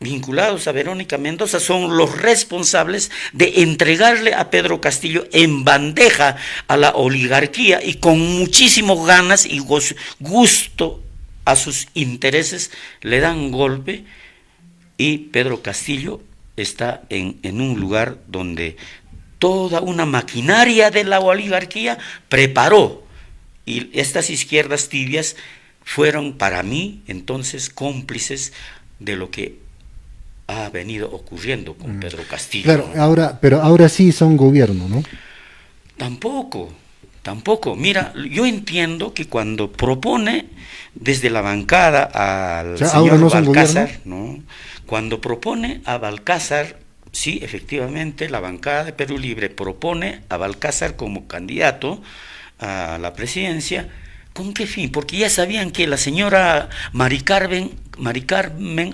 D: vinculados a Verónica Mendoza son los responsables de entregarle a Pedro Castillo en bandeja a la oligarquía, y con muchísimas ganas y gusto a sus intereses le dan golpe, y Pedro Castillo está en un lugar donde toda una maquinaria de la oligarquía preparó, y estas izquierdas tibias fueron para mí entonces cómplices de lo que ha venido ocurriendo con Pedro Castillo.
B: Claro,
D: ¿no?
B: pero ahora sí son gobierno, ¿no?
D: Tampoco. Mira, yo entiendo que cuando propone desde la bancada al señor
B: ahora no son
D: Balcázar, ¿no? Cuando propone a Balcázar, sí, efectivamente, la bancada de Perú Libre propone a Balcázar como candidato a la presidencia. ¿Con qué fin? Porque ya sabían que la señora Mari Carmen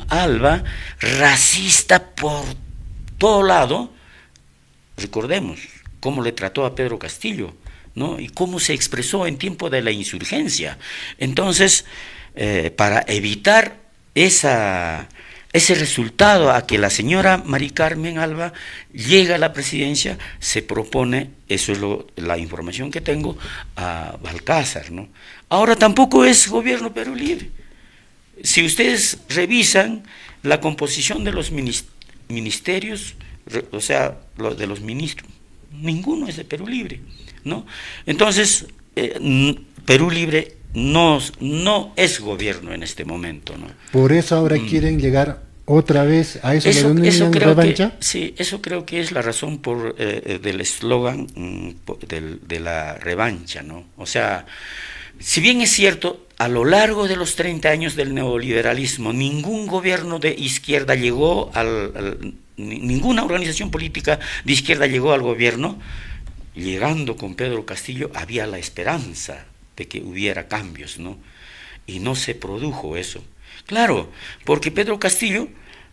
D: Alba, racista por todo lado, recordemos cómo le trató a Pedro Castillo, ¿no? Y cómo se expresó en tiempo de la insurgencia. Entonces, para evitar ese resultado, a que la señora Mari Carmen Alba llegue a la presidencia, se propone, eso es la información que tengo, a Balcázar, ¿no? Ahora tampoco es gobierno Perú Libre. Si ustedes revisan la composición de los ministerios, o sea, de los ministros, ninguno es de Perú Libre, ¿no? Entonces, Perú Libre no es gobierno en este momento, ¿no?
B: Por eso ahora quieren llegar otra vez a eso
D: Eso creo
B: revancha.
D: sí, eso creo que es la razón del eslogan de la revancha, ¿no? O sea, si bien es cierto, a lo largo de los 30 años del neoliberalismo, ningún gobierno de izquierda llegó ninguna organización política de izquierda llegó al gobierno. Llegando con Pedro Castillo había la esperanza de que hubiera cambios, ¿no? Y no se produjo eso. Claro, porque Pedro Castillo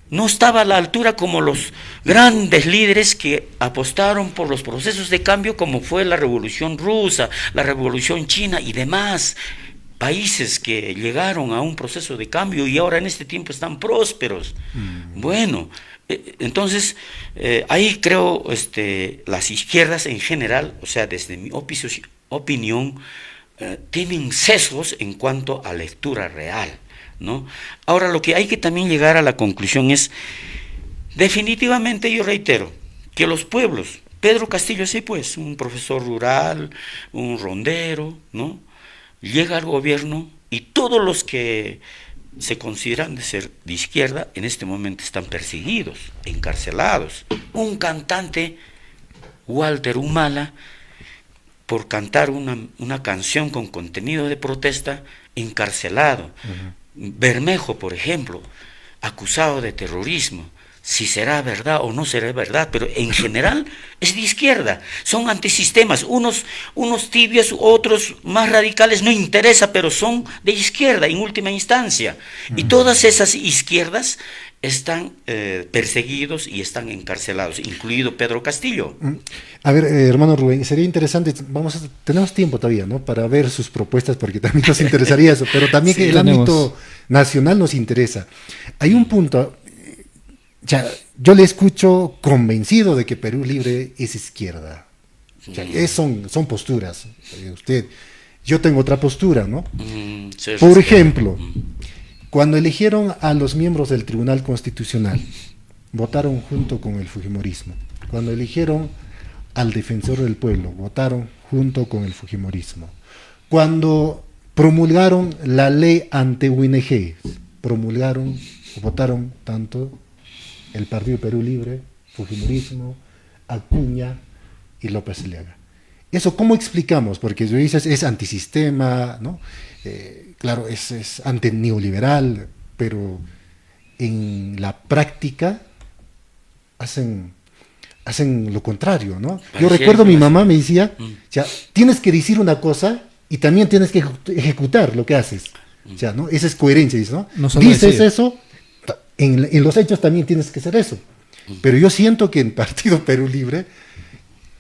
D: no estaba a la altura como los grandes líderes que apostaron por los procesos de cambio, como fue la Revolución Rusa, la Revolución China y demás países que llegaron a un proceso de cambio y ahora en este tiempo están prósperos. Bueno, entonces ahí creo las izquierdas en general, o sea, desde mi opinión, tienen sesgos en cuanto a lectura real, ¿no? Ahora, lo que hay que también llegar a la conclusión es, definitivamente yo reitero, que los pueblos, Pedro Castillo sí, pues, un profesor rural, un rondero, ¿no? Llega al gobierno y todos los que se consideran de ser de izquierda en este momento están perseguidos, encarcelados. Un cantante, Walter Humala, por cantar una canción con contenido de protesta, encarcelado. Bermejo, por ejemplo, acusado de terrorismo. Si será verdad o no será verdad, pero en general es de izquierda, son antisistemas, unos tibios, otros más radicales, no interesa, pero son de izquierda en última instancia. Y todas esas izquierdas están perseguidos y están encarcelados, incluido Pedro Castillo.
B: A ver, hermano Rubén, sería interesante, tenemos tiempo todavía, ¿no?, para ver sus propuestas, porque también nos interesaría eso, pero también
C: sí,
B: que el ámbito nacional nos interesa. Hay un punto, yo le escucho convencido de que Perú Libre es izquierda. Son posturas. Yo tengo otra postura, ¿no? Por ejemplo, cuando eligieron a los miembros del Tribunal Constitucional, votaron junto con el Fujimorismo. Cuando eligieron al defensor del pueblo, votaron junto con el fujimorismo. Cuando promulgaron la ley anti-UNG, votaron tanto el Partido Perú Libre, fujimorismo, Acuña y López Aliaga. ¿Eso cómo explicamos? Porque tú dices es antisistema, ¿no? Claro, es antineoliberal, pero en la práctica hacen lo contrario, ¿no? Yo recuerdo mi mamá me decía, ya, tienes que decir una cosa y también tienes que ejecutar lo que haces. O sea, ¿no? Esa es coherencia, ¿no?
C: No solo
B: Dices
C: decir.
B: eso, en los hechos también tienes que hacer eso. Pero yo siento que en Partido Perú Libre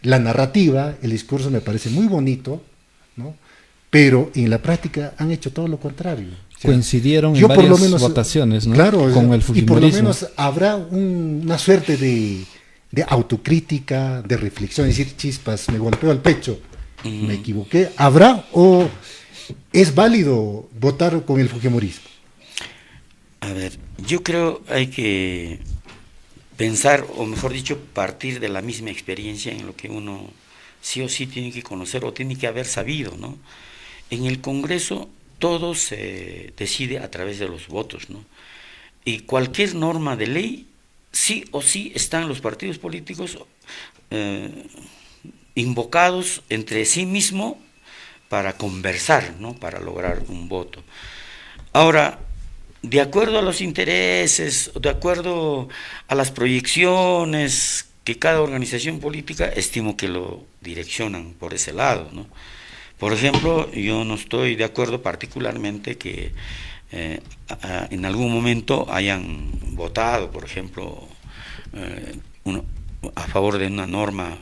B: la narrativa, el discurso me parece muy bonito, ¿no? Pero en la práctica han hecho todo lo contrario. O sea,
C: coincidieron en
B: yo por
C: varias
B: lo menos,
C: votaciones, ¿no?
B: Claro,
C: Con el
B: y por
C: fujimorismo.
B: lo menos habrá una suerte de autocrítica, de reflexión, decir, chispas, me golpeo al pecho, me equivoqué. ¿Habrá o es válido votar con el fujimorismo?
D: A ver, yo creo hay que pensar, o mejor dicho, partir de la misma experiencia en lo que uno sí o sí tiene que conocer o tiene que haber sabido, ¿no? En el Congreso todo se decide a través de los votos, ¿no? Y cualquier norma de ley, sí o sí están los partidos políticos invocados entre sí mismos para conversar, ¿no? Para lograr un voto. Ahora, de acuerdo a los intereses, de acuerdo a las proyecciones que cada organización política, estimo que lo direccionan por ese lado, ¿no? Por ejemplo, yo no estoy de acuerdo particularmente que en algún momento hayan votado, por ejemplo, a favor de una norma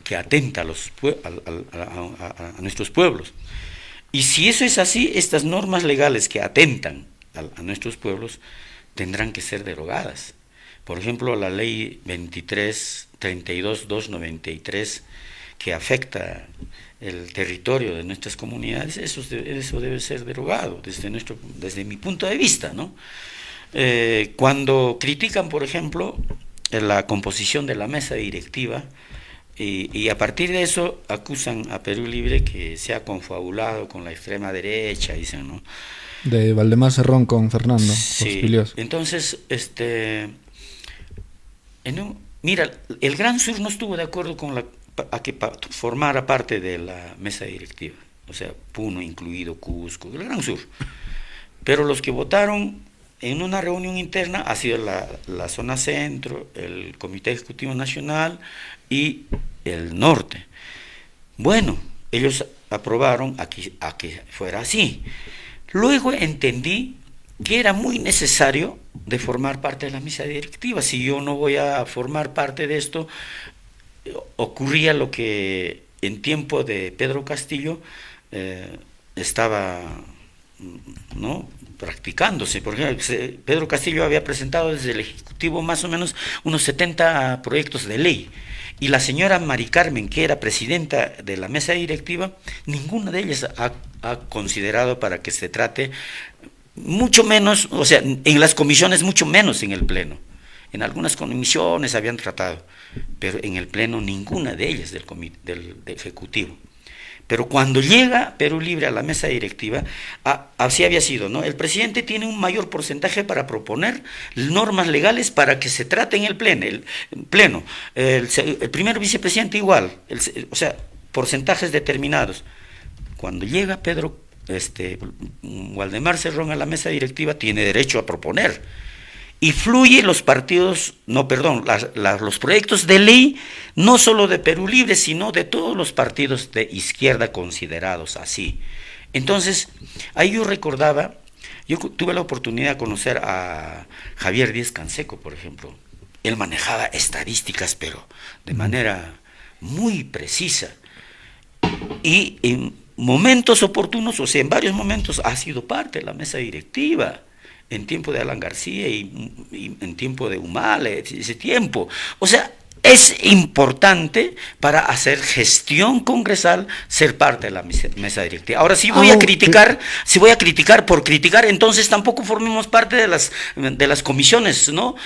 D: que atenta a nuestros pueblos. Y si eso es así, estas normas legales que atentan a nuestros pueblos tendrán que ser derogadas. Por ejemplo, la ley 32.293 que afecta el territorio de nuestras comunidades, eso debe ser derogado desde mi punto de vista, ¿no? Cuando critican, por ejemplo, la composición de la mesa directiva, y a partir de eso acusan a Perú Libre que se ha confabulado con la extrema derecha, dicen, ¿no?
C: De Valdemar Cerrón con Fernando.
D: Sí,
C: Porfilios.
D: entonces, mira, el Gran Sur no estuvo de acuerdo con a que formara parte de la mesa directiva, o sea, Puno incluido, Cusco, el Gran Sur. Pero los que votaron en una reunión interna ha sido la zona centro, el Comité Ejecutivo Nacional y el norte. Bueno, ellos aprobaron a que fuera así. Luego entendí que era muy necesario de formar parte de la mesa directiva. Si yo no voy a formar parte de esto, ocurría lo que en tiempo de Pedro Castillo estaba, ¿no?, practicándose. Por ejemplo, Pedro Castillo había presentado desde el Ejecutivo más o menos unos 70 proyectos de ley, y la señora Mari Carmen, que era presidenta de la mesa directiva, ninguna de ellas ha considerado para que se trate, mucho menos, o sea, en las comisiones mucho menos en el Pleno. En algunas comisiones habían tratado, pero en el Pleno ninguna de ellas del Ejecutivo. Pero cuando llega Perú Libre a la mesa directiva, así había sido, ¿no? El presidente tiene un mayor porcentaje para proponer normas legales para que se trate en el Pleno. El primer vicepresidente igual, o sea, porcentajes determinados. Cuando llega Waldemar Cerrón a la mesa directiva, tiene derecho a proponer. Y fluye los proyectos de ley, no solo de Perú Libre, sino de todos los partidos de izquierda considerados así. Entonces, ahí yo tuve la oportunidad de conocer a Javier Díez Canseco, por ejemplo. Él manejaba estadísticas, pero de manera muy precisa. Y en momentos oportunos, o sea, en varios momentos, ha sido parte de la mesa directiva. En tiempo de Alan García y en tiempo de Humala, ese tiempo. O sea, es importante para hacer gestión congresal, ser parte de la mesa directiva. Ahora, si voy a criticar por criticar, entonces tampoco formemos parte de las comisiones, ¿no?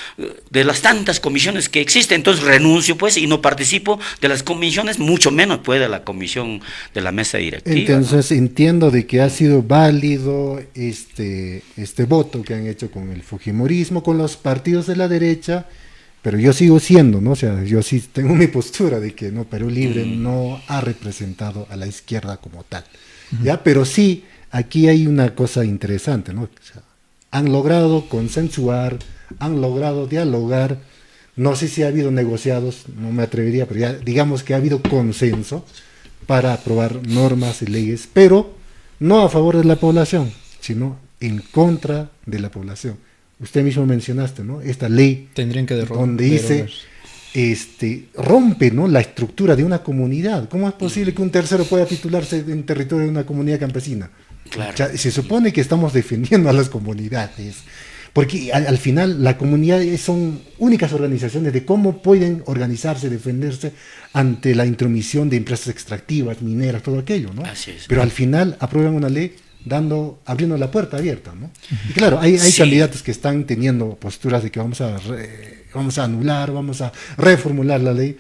D: De las tantas comisiones que existen. Entonces renuncio, pues, y no participo de las comisiones, mucho menos puede la comisión de la mesa directiva.
B: Entonces, ¿no? Entiendo de que ha sido válido este voto que han hecho con el fujimorismo, con los partidos de la derecha, pero yo sigo siendo, ¿no? O sea, yo sí tengo mi postura de que no, Perú Libre no ha representado a la izquierda como tal, ¿ya? Pero sí, aquí hay una cosa interesante, ¿no? O sea, han logrado consensuar, han logrado dialogar, no sé si ha habido negociados, no me atrevería, pero ya digamos que ha habido consenso para aprobar normas y leyes, pero no a favor de la población, sino en contra de la población. Usted mismo mencionaste, ¿no? Esta ley
C: tendrían que
B: donde dice, rompe, ¿no?, la estructura de una comunidad. ¿Cómo es posible que un tercero pueda titularse en territorio de una comunidad campesina?
D: Claro.
B: O sea, se supone que estamos defendiendo a las comunidades, porque al final la comunidad son únicas organizaciones de cómo pueden organizarse, defenderse ante la intromisión de empresas extractivas, mineras, todo aquello, ¿no?
D: Así es.
B: Pero al final aprueban una ley abriendo la puerta abierta, ¿no? Y claro, hay
D: Sí.
B: candidatos que están teniendo posturas de que vamos a anular, vamos a reformular la ley.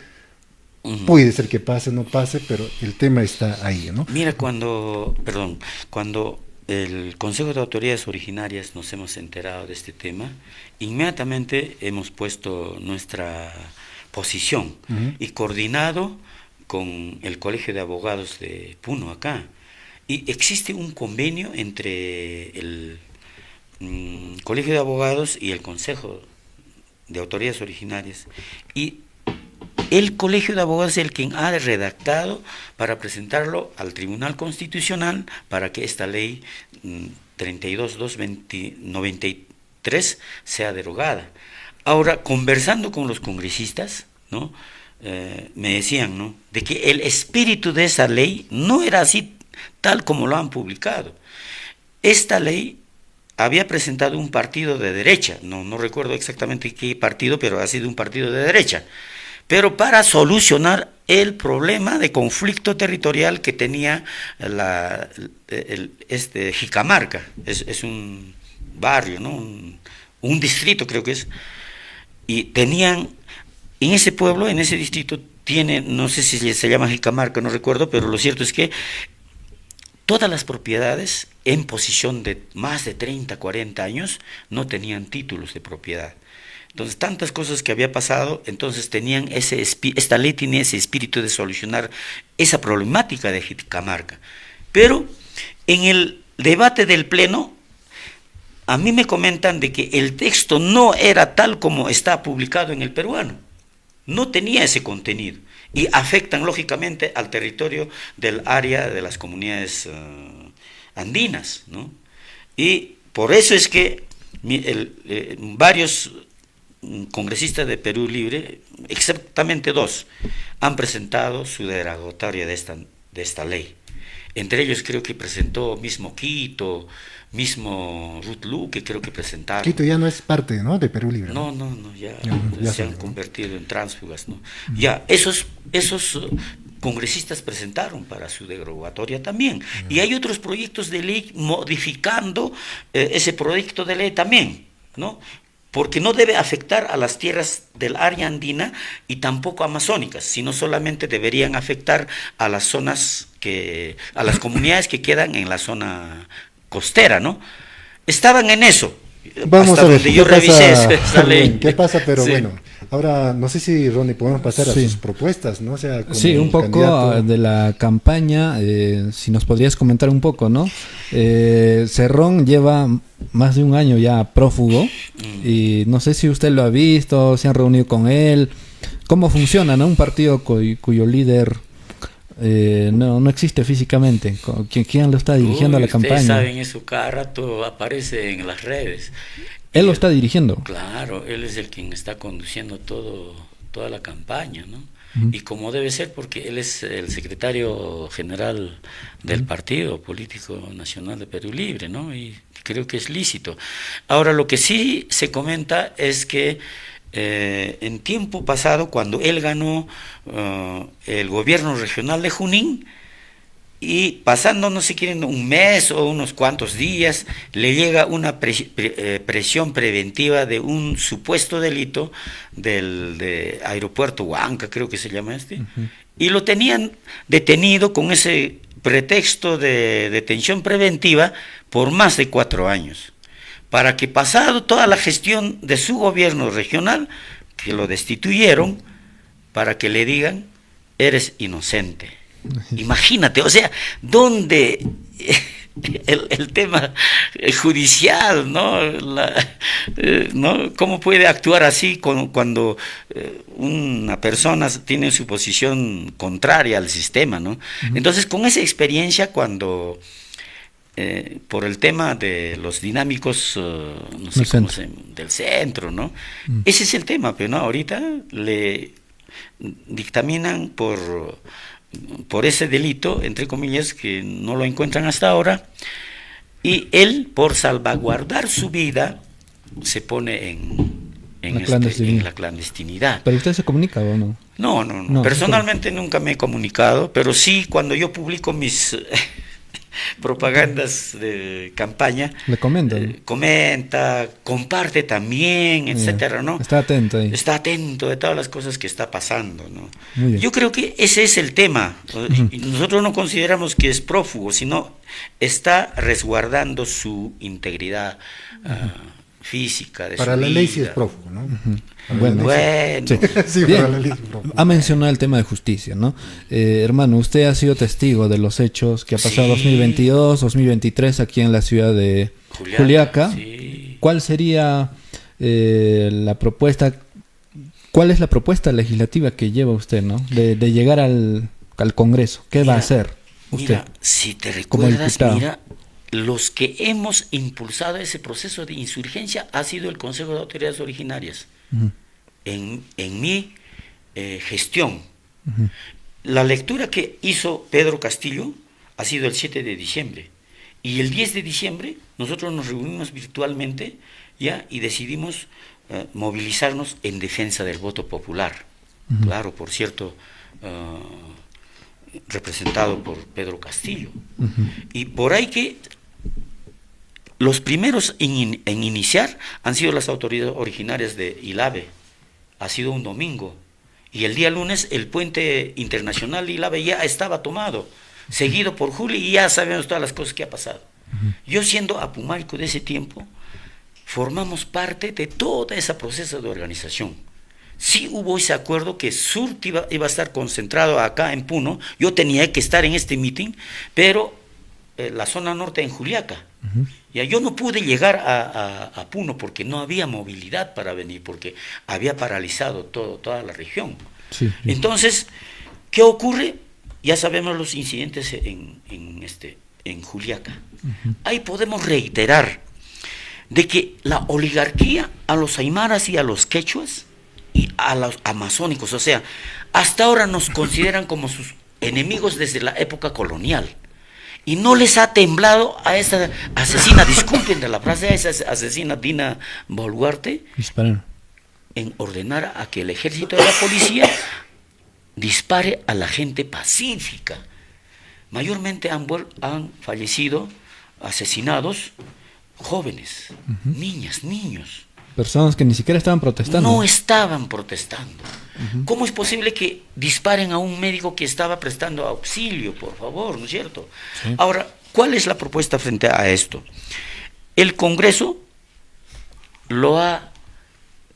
B: Puede ser que pase, no pase, pero el tema está ahí, ¿no?
D: Mira, cuando el Consejo de Autoridades Originarias nos hemos enterado de este tema, inmediatamente hemos puesto nuestra posición y coordinado con el Colegio de Abogados de Puno acá. Y existe un convenio entre el Colegio de Abogados y el Consejo de Autoridades Originarias. Y el Colegio de Abogados es el quien ha redactado para presentarlo al Tribunal Constitucional para que esta ley 32.293 sea derogada. Ahora, conversando con los congresistas, ¿no? Me decían, ¿no?, de que el espíritu de esa ley no era así tal como lo han publicado. Esta ley había presentado un partido de derecha, no recuerdo exactamente qué partido, pero ha sido un partido de derecha, pero para solucionar el problema de conflicto territorial que tenía Jicamarca, es un barrio, ¿no?, un distrito creo que es, y tenían, en ese pueblo, en ese distrito, no sé si se llama Jicamarca, no recuerdo, pero lo cierto es que todas las propiedades en posición de más de 30, 40 años no tenían títulos de propiedad. Entonces, tantas cosas que había pasado, entonces tenían esta ley tiene ese espíritu de solucionar esa problemática de Jicamarca. Pero en el debate del Pleno, a mí me comentan de que el texto no era tal como está publicado en el peruano, no tenía ese contenido. Y afectan lógicamente al territorio del área de las comunidades andinas, ¿no? Y por eso es que varios congresistas de Perú Libre, exactamente 2, han presentado su derogatoria de esta ley. Entre ellos creo que presentó mismo Quito, mismo Ruth Luque, creo que presentaron.
B: Quito ya no es parte, ¿no?, de Perú Libre.
D: No, ya se han convertido en tránsfugas, ¿no? Ya, esos congresistas presentaron para su derogatoria también. Y hay otros proyectos de ley modificando ese proyecto de ley también, ¿no? Porque no debe afectar a las tierras del área andina y tampoco amazónicas, sino solamente deberían afectar a las zonas a las comunidades que quedan en la zona costera, ¿no? Estaban en eso.
B: Vamos a ver,
D: donde yo revisé esa ley.
B: ¿Qué pasa? Pero
D: sí.
B: Bueno, ahora no sé si, Ronnie, podemos pasar a
C: Sí.
B: sus propuestas, ¿no? O sea, como
C: Sí, un poco
B: candidato.
C: de la campaña, si nos podrías comentar un poco, ¿no? Cerrón lleva más de un año ya prófugo y no sé si usted lo ha visto, se han reunido con él. ¿Cómo funciona, no? Un partido cuyo líder no existe físicamente. ¿Quién lo está dirigiendo a la campaña?
D: Ustedes saben, eso cada rato aparece en las redes.
C: Él lo está dirigiendo.
D: Claro, él es el quien está conduciendo toda la campaña, ¿no? Y como debe ser, porque él es el secretario general del Partido Político Nacional de Perú Libre, ¿no? Y creo que es lícito. Ahora, lo que sí se comenta es que en tiempo pasado, cuando él ganó el gobierno regional de Junín, y pasando, no sé, quieren un mes o unos cuantos días, le llega una presión preventiva de un supuesto delito de aeropuerto Huanca, creo que se llama y lo tenían detenido con ese pretexto de detención preventiva por más de 4 años, para que pasado toda la gestión de su gobierno regional, que lo destituyeron, para que le digan, eres inocente. Imagínate, o sea, ¿dónde el tema judicial, ¿no? ¿No? ¿Cómo puede actuar así cuando una persona tiene su posición contraria al sistema, ¿no? Entonces, con esa experiencia, cuando por el tema de los dinámicos, no sé cómo del centro, ¿no? Ese es el tema, pero no, ahorita le dictaminan por ese delito, entre comillas, que no lo encuentran hasta ahora, y él, por salvaguardar su vida, se pone en la clandestinidad.
C: ¿Pero usted se comunica o no?
D: No. Personalmente nunca me he comunicado, pero sí, cuando yo publico mis propagandas de campaña,
C: le comentan,
D: comenta, comparte también, etcétera, ¿no?
C: Está atento ahí.
D: Está atento de todas las cosas que está pasando, ¿no?
C: Muy bien.
D: Yo creo que ese es el tema. Nosotros no consideramos que es prófugo, sino está resguardando su integridad física. De
B: para
D: su
B: la
D: vida.
B: ley sí es prófugo, ¿no?
C: Bueno.
B: Sí, sí,
C: Bien.
B: para la ley sí es prófugo.
C: Ha mencionado el tema de justicia, ¿no? Hermano, usted ha sido testigo de los hechos que ha pasado 2022, 2023 aquí en la ciudad de Juliaca.
D: Sí.
C: ¿Cuál sería la propuesta? ¿Cuál es la propuesta legislativa que lleva usted, ¿no? De llegar al Congreso. ¿Qué va a hacer usted?
D: Mira, si te
C: como
D: recuerdas,
C: diputado?
D: los que hemos impulsado ese proceso de insurgencia ha sido el Consejo de Autoridades Originarias. En mi gestión. La lectura que hizo Pedro Castillo ha sido el 7 de diciembre. Y el 10 de diciembre nosotros nos reunimos virtualmente ya y decidimos movilizarnos en defensa del voto popular. Claro, por cierto, representado por Pedro Castillo. Y por ahí que los primeros en iniciar han sido las autoridades originarias de Ilave. Ha sido un domingo. Y el día lunes el puente internacional de Ilave ya estaba tomado, seguido por Juli, y ya sabemos todas las cosas que ha pasado. Yo, siendo apumalco de ese tiempo, formamos parte de todo ese proceso de organización. Sí hubo ese acuerdo que Surte iba a estar concentrado acá en Puno. Yo tenía que estar en este meeting, pero la zona norte en Juliaca. Ya yo no pude llegar a Puno porque no había movilidad para venir, porque había paralizado toda la región.
C: Sí.
D: Entonces, ¿qué ocurre? Ya sabemos los incidentes en Juliaca. Ahí podemos reiterar de que la oligarquía a los aymaras y a los quechuas y a los amazónicos, o sea, hasta ahora nos consideran como sus enemigos desde la época colonial. Y no les ha temblado a esa asesina, disculpen de la frase, a esa asesina Dina Boluarte,
C: Dispararon.
D: en ordenar a que el ejército de la policía dispare a la gente pacífica. Mayormente han fallecido, asesinados, jóvenes, niñas, niños.
C: Personas que ni siquiera estaban protestando.
D: No estaban protestando. ¿Cómo es posible que disparen a un médico que estaba prestando auxilio, por favor, ¿no es cierto?
C: Sí.
D: Ahora, ¿cuál es la propuesta frente a esto? El Congreso lo ha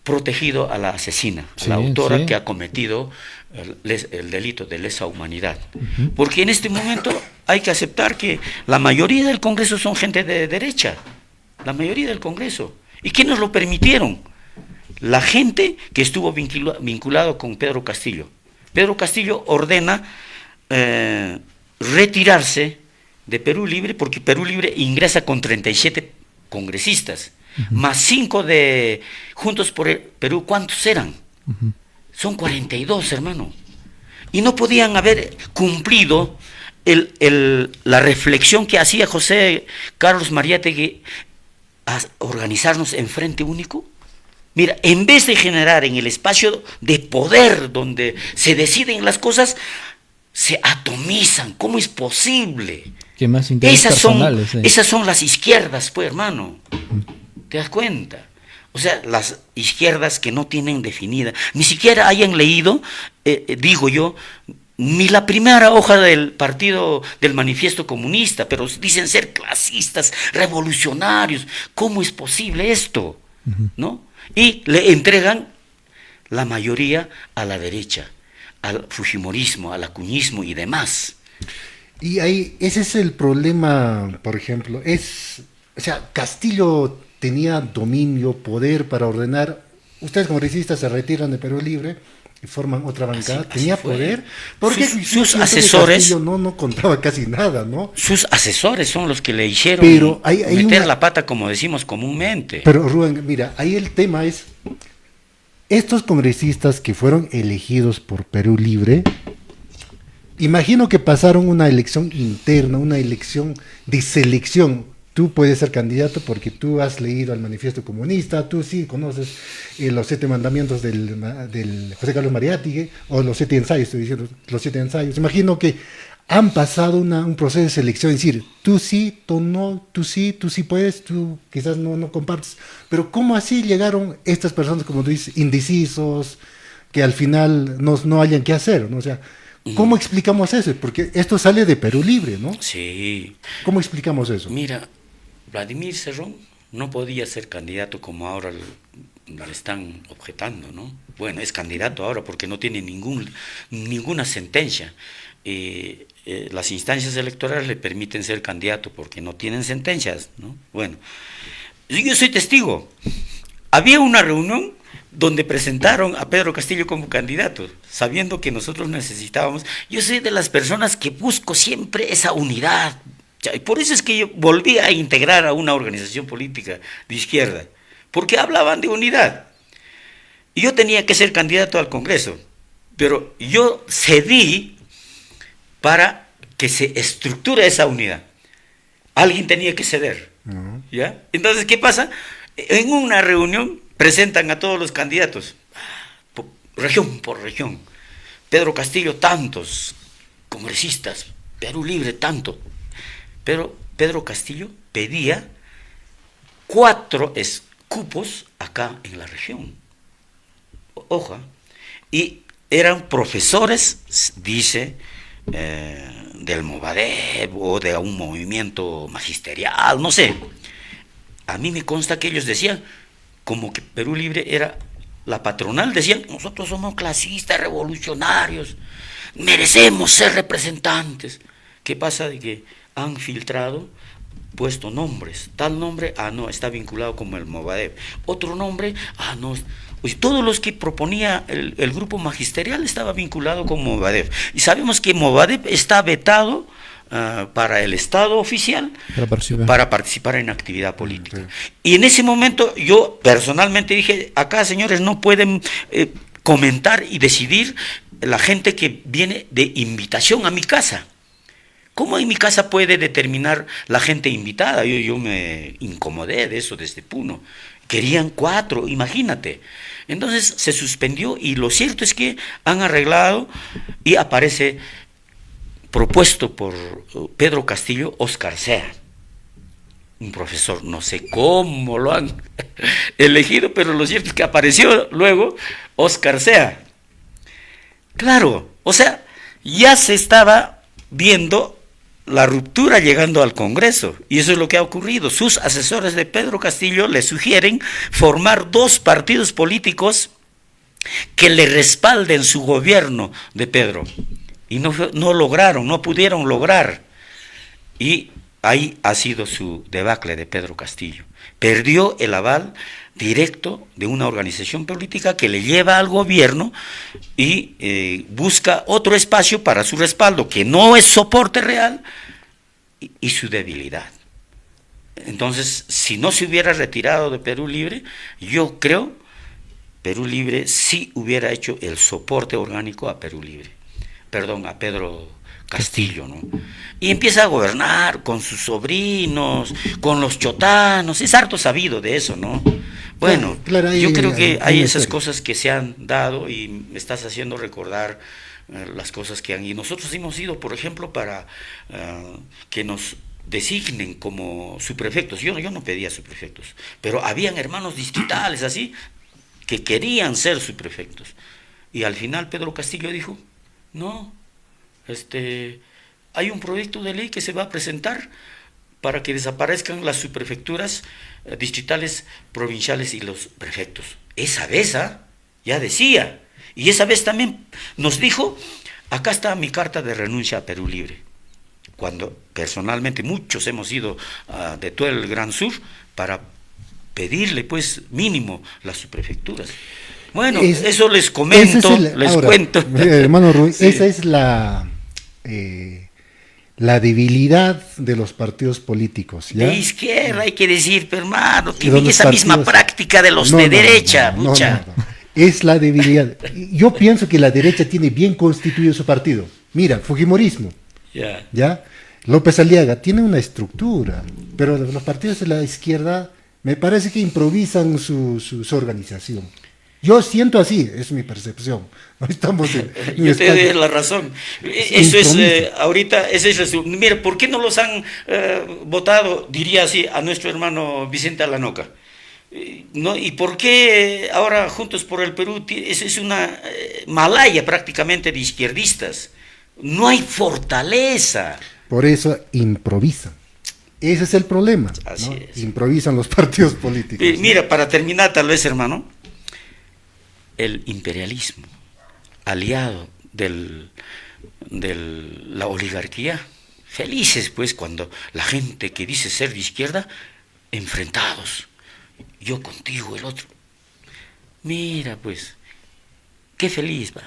D: protegido a la asesina, a la autora que ha cometido el delito de lesa humanidad. Porque en este momento hay que aceptar que la mayoría del Congreso son gente de derecha, la mayoría del Congreso. ¿Y quiénes lo permitieron? La gente que estuvo vinculado con Pedro Castillo. Pedro Castillo ordena retirarse de Perú Libre, porque Perú Libre ingresa con 37 congresistas, más 5 de Juntos por el Perú. ¿Cuántos eran? Son 42, hermano. Y no podían haber cumplido la reflexión que hacía José Carlos Mariátegui a organizarnos en frente único. Mira, en vez de generar en el espacio de poder donde se deciden las cosas, se atomizan. ¿Cómo es posible?
C: Que más intereses personales.
D: Esas son las izquierdas, pues, hermano. ¿Te das cuenta? O sea, las izquierdas que no tienen definida, ni siquiera hayan leído, digo yo, ni la primera hoja del partido del manifiesto comunista, pero dicen ser clasistas, revolucionarios. ¿Cómo es posible esto? ¿No? Y le entregan la mayoría a la derecha, al fujimorismo, al acuñismo y demás.
B: Y ahí, ese es el problema, por ejemplo, o sea, Castillo tenía dominio, poder para ordenar. Ustedes congresistas se retiran de Perú Libre y forman otra bancada. Tenía poder. Porque
D: sus asesores
B: Castillo no contaba casi nada, ¿no?
D: Sus asesores son los que le hicieron
B: pero hay
D: meter la pata, como decimos comúnmente.
B: Pero Rubén, mira, ahí el tema es, estos congresistas que fueron elegidos por Perú Libre, imagino que pasaron una elección interna, una elección de selección. Tú puedes ser candidato porque tú has leído el manifiesto comunista, tú sí conoces los 7 mandamientos del José Carlos Mariátegui, o los 7 ensayos, estoy diciendo, los 7 ensayos. Imagino que han pasado un proceso de selección, es decir, tú sí, tú no, tú sí puedes, tú quizás no compartes. Pero ¿cómo así llegaron estas personas, como tú dices, indecisos, que al final no hayan qué hacer, ¿no? O sea, ¿cómo explicamos eso? Porque esto sale de Perú Libre, ¿no?
D: Sí.
B: ¿Cómo explicamos eso?
D: Mira, Vladimir Cerrón no podía ser candidato como ahora le están objetando, ¿no? Bueno, es candidato ahora porque no tiene ninguna sentencia. Las instancias electorales le permiten ser candidato porque no tienen sentencias, ¿no? Bueno, yo soy testigo. Había una reunión donde presentaron a Pedro Castillo como candidato, sabiendo que nosotros necesitábamos. Yo soy de las personas que busco siempre esa unidad. Y por eso es que yo volví a integrar a una organización política de izquierda, porque hablaban de unidad. Y yo tenía que ser candidato al Congreso, pero yo cedí para que se estructure esa unidad. Alguien tenía que ceder. ¿Ya? Entonces, ¿qué pasa? En una reunión presentan a todos los candidatos, región por región. Pedro Castillo, tantos congresistas, Perú Libre, tanto. Pero Pedro Castillo pedía 4 cupos acá en la región. Ojo, y eran profesores, dice, del Movadep o de un movimiento magisterial, no sé. A mí me consta que ellos decían, como que Perú Libre era la patronal, decían, nosotros somos clasistas, revolucionarios, merecemos ser representantes. ¿Qué pasa? De que han filtrado, puesto nombres, tal nombre, no, está vinculado como el Movadep, otro nombre, no, pues todos los que proponía el grupo magisterial estaba vinculado con Movadep, y sabemos que Movadep está vetado para el Estado oficial para participar en actividad política. Y en ese momento yo personalmente dije, acá señores no pueden comentar y decidir la gente que viene de invitación a mi casa. ¿Cómo en mi casa puede determinar la gente invitada? Yo me incomodé de eso desde Puno. Querían 4, imagínate. Entonces se suspendió y lo cierto es que han arreglado y aparece propuesto por Pedro Castillo, Oscar Sea, un profesor, no sé cómo lo han elegido, pero lo cierto es que apareció luego Oscar Sea. Claro, o sea, ya se estaba viendo la ruptura llegando al Congreso, y eso es lo que ha ocurrido. Sus asesores de Pedro Castillo le sugieren formar 2 partidos políticos que le respalden su gobierno de Pedro, y no lograron, no pudieron lograr, y ahí ha sido su debacle de Pedro Castillo. Perdió el aval directo de una organización política que le lleva al gobierno y busca otro espacio para su respaldo, que no es soporte real, y su debilidad. Entonces, si no se hubiera retirado de Perú Libre, yo creo Perú Libre sí hubiera hecho el soporte orgánico a Perú Libre, a Pedro Castillo, ¿no? Y empieza a gobernar con sus sobrinos, con los chotanos, es harto sabido de eso, ¿no? Bueno,
B: Claro,
D: yo creo que hay
B: una
D: esas
B: historia.
D: cosas que se han dado y me estás haciendo recordar las cosas que han... Y nosotros hemos ido, por ejemplo, para que nos designen como subprefectos. Yo no pedía subprefectos, pero habían hermanos distritales así que querían ser subprefectos. Y al final Pedro Castillo dijo, no, hay un proyecto de ley que se va a presentar para que desaparezcan las subprefecturas distritales, provinciales y los prefectos. Esa vez ya decía, y esa vez también nos dijo, acá está mi carta de renuncia a Perú Libre, cuando personalmente muchos hemos ido de todo el Gran Sur para pedirle pues mínimo las subprefecturas. Bueno, eso les comento, les
B: ahora,
D: cuento.
B: Hermano Rui,
D: Sí.
B: esa es la debilidad de los partidos políticos, ¿ya?
D: De izquierda hay que decir, pero hermano,
B: Y
D: tienen
B: los
D: esa misma
B: partidos-
D: práctica de los
B: No,
D: de
B: no,
D: derecha,
B: no, no,
D: mucha.
B: no, no. Es la debilidad. Yo pienso que la derecha tiene bien constituido su partido. Mira, Fujimorismo,
D: Ya.
B: ¿ya? López Aliaga tiene una estructura, pero los partidos de la izquierda me parece que improvisan su organización. Yo siento así, es mi percepción. No estamos en un
D: Yo te doy
B: espacio-
D: la razón. Eso es,
B: Intromisa.
D: ahorita, ese es el... Mira, ¿por qué no los han votado, diría así, a nuestro hermano Vicente Alanoca? ¿No? ¿Y por qué ahora Juntos por el Perú es una malaya prácticamente de izquierdistas? No hay fortaleza.
B: Por eso improvisan. Ese es el problema,
D: Así
B: ¿no?
D: es.
B: Improvisan los partidos políticos. ¿no?
D: Mira, para terminar tal vez, hermano, el imperialismo, aliado de la oligarquía, felices pues cuando la gente que dice ser de izquierda, enfrentados, yo contigo, el otro. Mira pues, qué feliz va.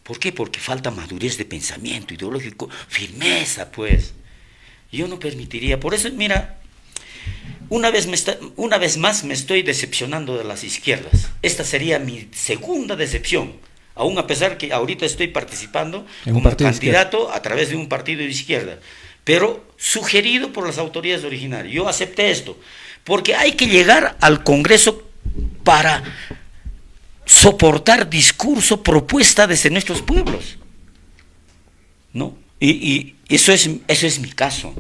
D: ¿Por qué? Porque falta madurez de pensamiento ideológico, firmeza pues. Yo no permitiría, por eso mira, una vez más me estoy decepcionando de las izquierdas. Esta sería mi segunda decepción, aún a pesar que ahorita estoy participando
C: En un
D: como
C: partido de
D: candidato a través de un partido de izquierda, pero sugerido por las autoridades originarias. Yo acepté esto, porque hay que llegar al Congreso para soportar discurso, propuesta desde nuestros pueblos, ¿no? Y eso es mi caso.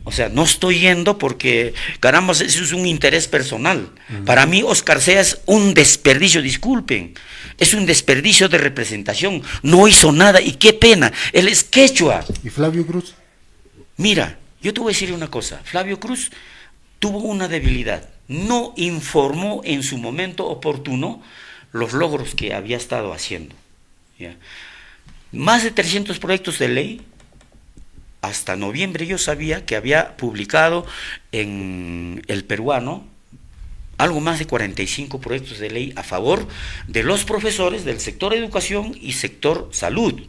D: O sea, no estoy yendo porque, caramba, eso es un interés personal. Para mí, Oscar Sea es un desperdicio, disculpen. Es un desperdicio de representación. No hizo nada y qué pena. Él es quechua.
B: ¿Y Flavio Cruz?
D: Mira, yo te voy a decir una cosa. Flavio Cruz tuvo una debilidad. No informó en su momento oportuno los logros que había estado haciendo. ¿Ya? Más de 300 proyectos de ley. Hasta noviembre yo sabía que había publicado en El Peruano algo más de 45 proyectos de ley a favor de los profesores del sector educación y sector salud,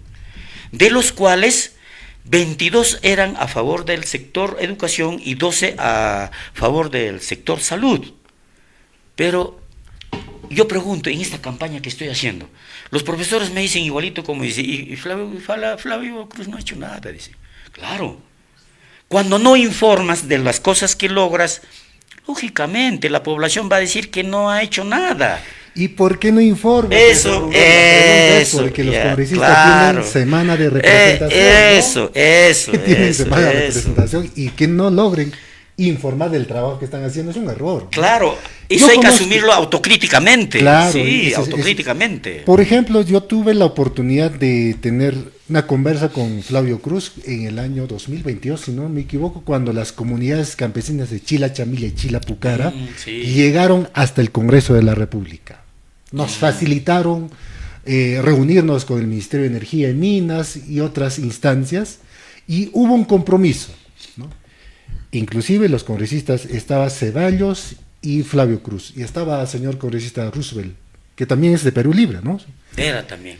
D: de los cuales 22 eran a favor del sector educación y 12 a favor del sector salud. Pero yo pregunto, en esta campaña que estoy haciendo, los profesores me dicen igualito como dice, y Flavio Cruz no ha hecho nada, dice. Claro, cuando no informas de las cosas que logras, lógicamente la población va a decir que no ha hecho nada.
B: ¿Y por qué no informa?
D: Eso,
B: porque los
D: ya,
B: congresistas
D: claro.
B: tienen semana de representación.
D: Eso,
B: Tienen semana de
D: eso.
B: representación y que no logren informar del trabajo que están haciendo es un error.
D: Claro, eso
B: Yo
D: hay que
B: conozco-
D: asumirlo autocríticamente.
B: Claro,
D: Sí,
B: ese-
D: autocríticamente.
B: Por ejemplo, yo tuve la oportunidad de tener una conversa con Flavio Cruz en el año 2022, si no me equivoco, cuando las comunidades campesinas de Chila Chamilla y Chila Pucara
D: Sí.
B: llegaron hasta el Congreso de la República. Nos facilitaron reunirnos con el Ministerio de Energía y Minas y otras instancias y hubo un compromiso, ¿no? Inclusive los congresistas estaba Ceballos y Flavio Cruz y estaba el señor congresista Roosevelt, que también es de Perú Libre, ¿no?
D: Era también.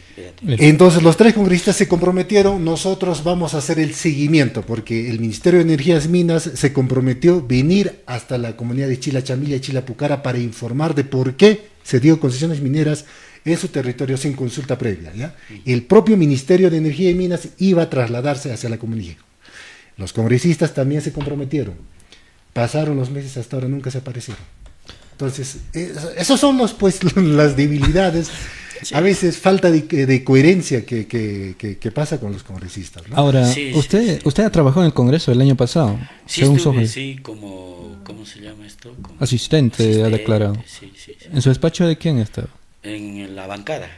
B: Entonces los tres congresistas se comprometieron, nosotros vamos a hacer el seguimiento, porque el Ministerio de Energías y Minas se comprometió venir hasta la comunidad de Chila Chamilla y Chila Pucara para informar de por qué se dio concesiones mineras en su territorio sin consulta previa, ¿ya? El propio Ministerio de Energía y Minas iba a trasladarse hacia la comunidad. Los congresistas también se comprometieron. Pasaron los meses, hasta ahora nunca se aparecieron. Entonces, esos son pues, las debilidades,
D: Sí.
B: a veces falta de coherencia que pasa con los congresistas, ¿no?
C: Ahora,
D: Sí, sí,
C: usted,
D: sí.
C: usted ha trabajado en el Congreso el año pasado,
D: Sí,
C: según
D: estuve,
C: su
D: sí, como, ¿cómo se llama esto? Como
C: asistente, ha declarado.
D: Sí, sí, sí.
C: ¿En su despacho de quién está?
D: En la bancada.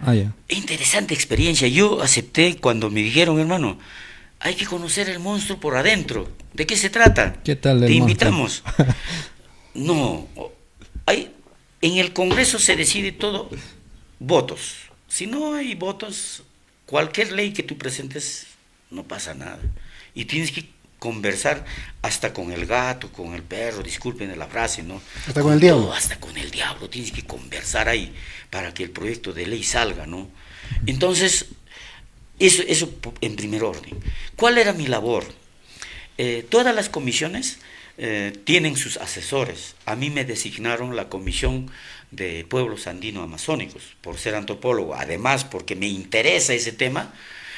C: Ah, ya.
D: Interesante experiencia. Yo acepté cuando me dijeron, hermano, hay que conocer el monstruo por adentro. ¿De qué se trata?
C: ¿Qué tal el
D: Te
C: monstruo?
D: invitamos. No, en el Congreso se decide todo votos. Si no hay votos, cualquier ley que tú presentes no pasa nada. Y tienes que conversar hasta con el gato, con el perro, disculpen la frase, ¿no?
B: Hasta con el diablo.
D: Todo, hasta con el diablo, tienes que conversar ahí para que el proyecto de ley salga, ¿no? Entonces, eso en primer orden. ¿Cuál era mi labor? Todas las comisiones tienen sus asesores. A mí me designaron la comisión de pueblos andino-amazónicos por ser antropólogo, además porque me interesa ese tema.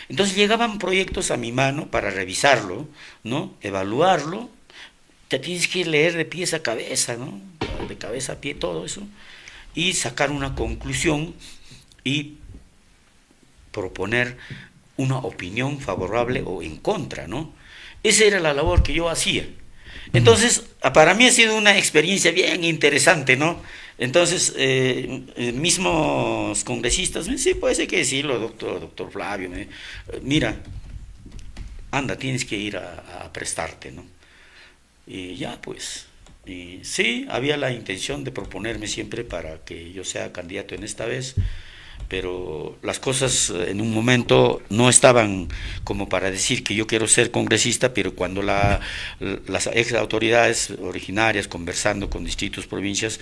D: Entonces llegaban proyectos a mi mano para revisarlo, ¿no? Evaluarlo. Te tienes que leer de pies a cabeza, ¿no? De cabeza a pie todo eso, y sacar una conclusión y proponer una opinión favorable o en contra, ¿no? Esa era la labor que yo hacía. Entonces, para mí ha sido una experiencia bien interesante, ¿no? Entonces, mismos congresistas, sí, puede ser que decirlo, doctor Flavio, mira, anda, tienes que ir a prestarte, ¿no? Y ya, pues, y sí, había la intención de proponerme siempre para que yo sea candidato en esta vez, pero las cosas en un momento no estaban como para decir que yo quiero ser congresista, pero cuando las ex autoridades originarias, conversando con distintas provincias,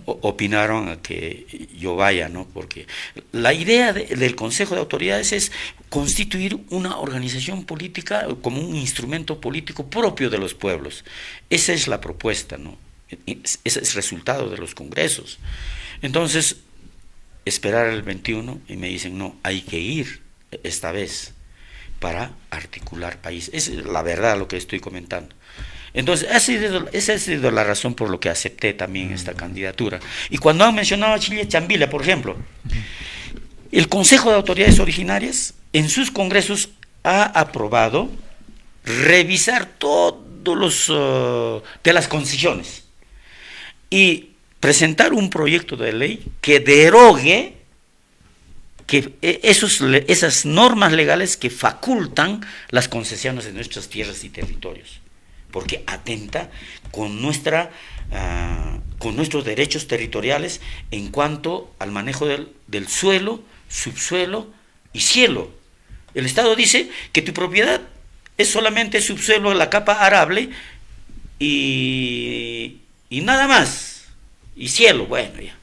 D: opinaron a que yo vaya, ¿no? Porque la idea del Consejo de Autoridades es constituir una organización política como un instrumento político propio de los pueblos. Esa es la propuesta, ¿no? Ese es el resultado de los congresos. Entonces, esperar el 21 y me dicen, no, hay que ir esta vez para articular país. Esa es la verdad lo que estoy comentando. Entonces, esa ha sido la razón por lo que acepté también esta candidatura. Y cuando han mencionado a Chile Chambila, por ejemplo, el Consejo de Autoridades Originarias en sus congresos ha aprobado revisar todos los de las concesiones y presentar un proyecto de ley que derogue esas normas legales que facultan las concesiones de nuestras tierras y territorios, porque atenta con nuestros derechos territoriales en cuanto al manejo del suelo, subsuelo y cielo. El Estado dice que tu propiedad es solamente subsuelo, la capa arable y nada más. Y cielo, bueno, ya.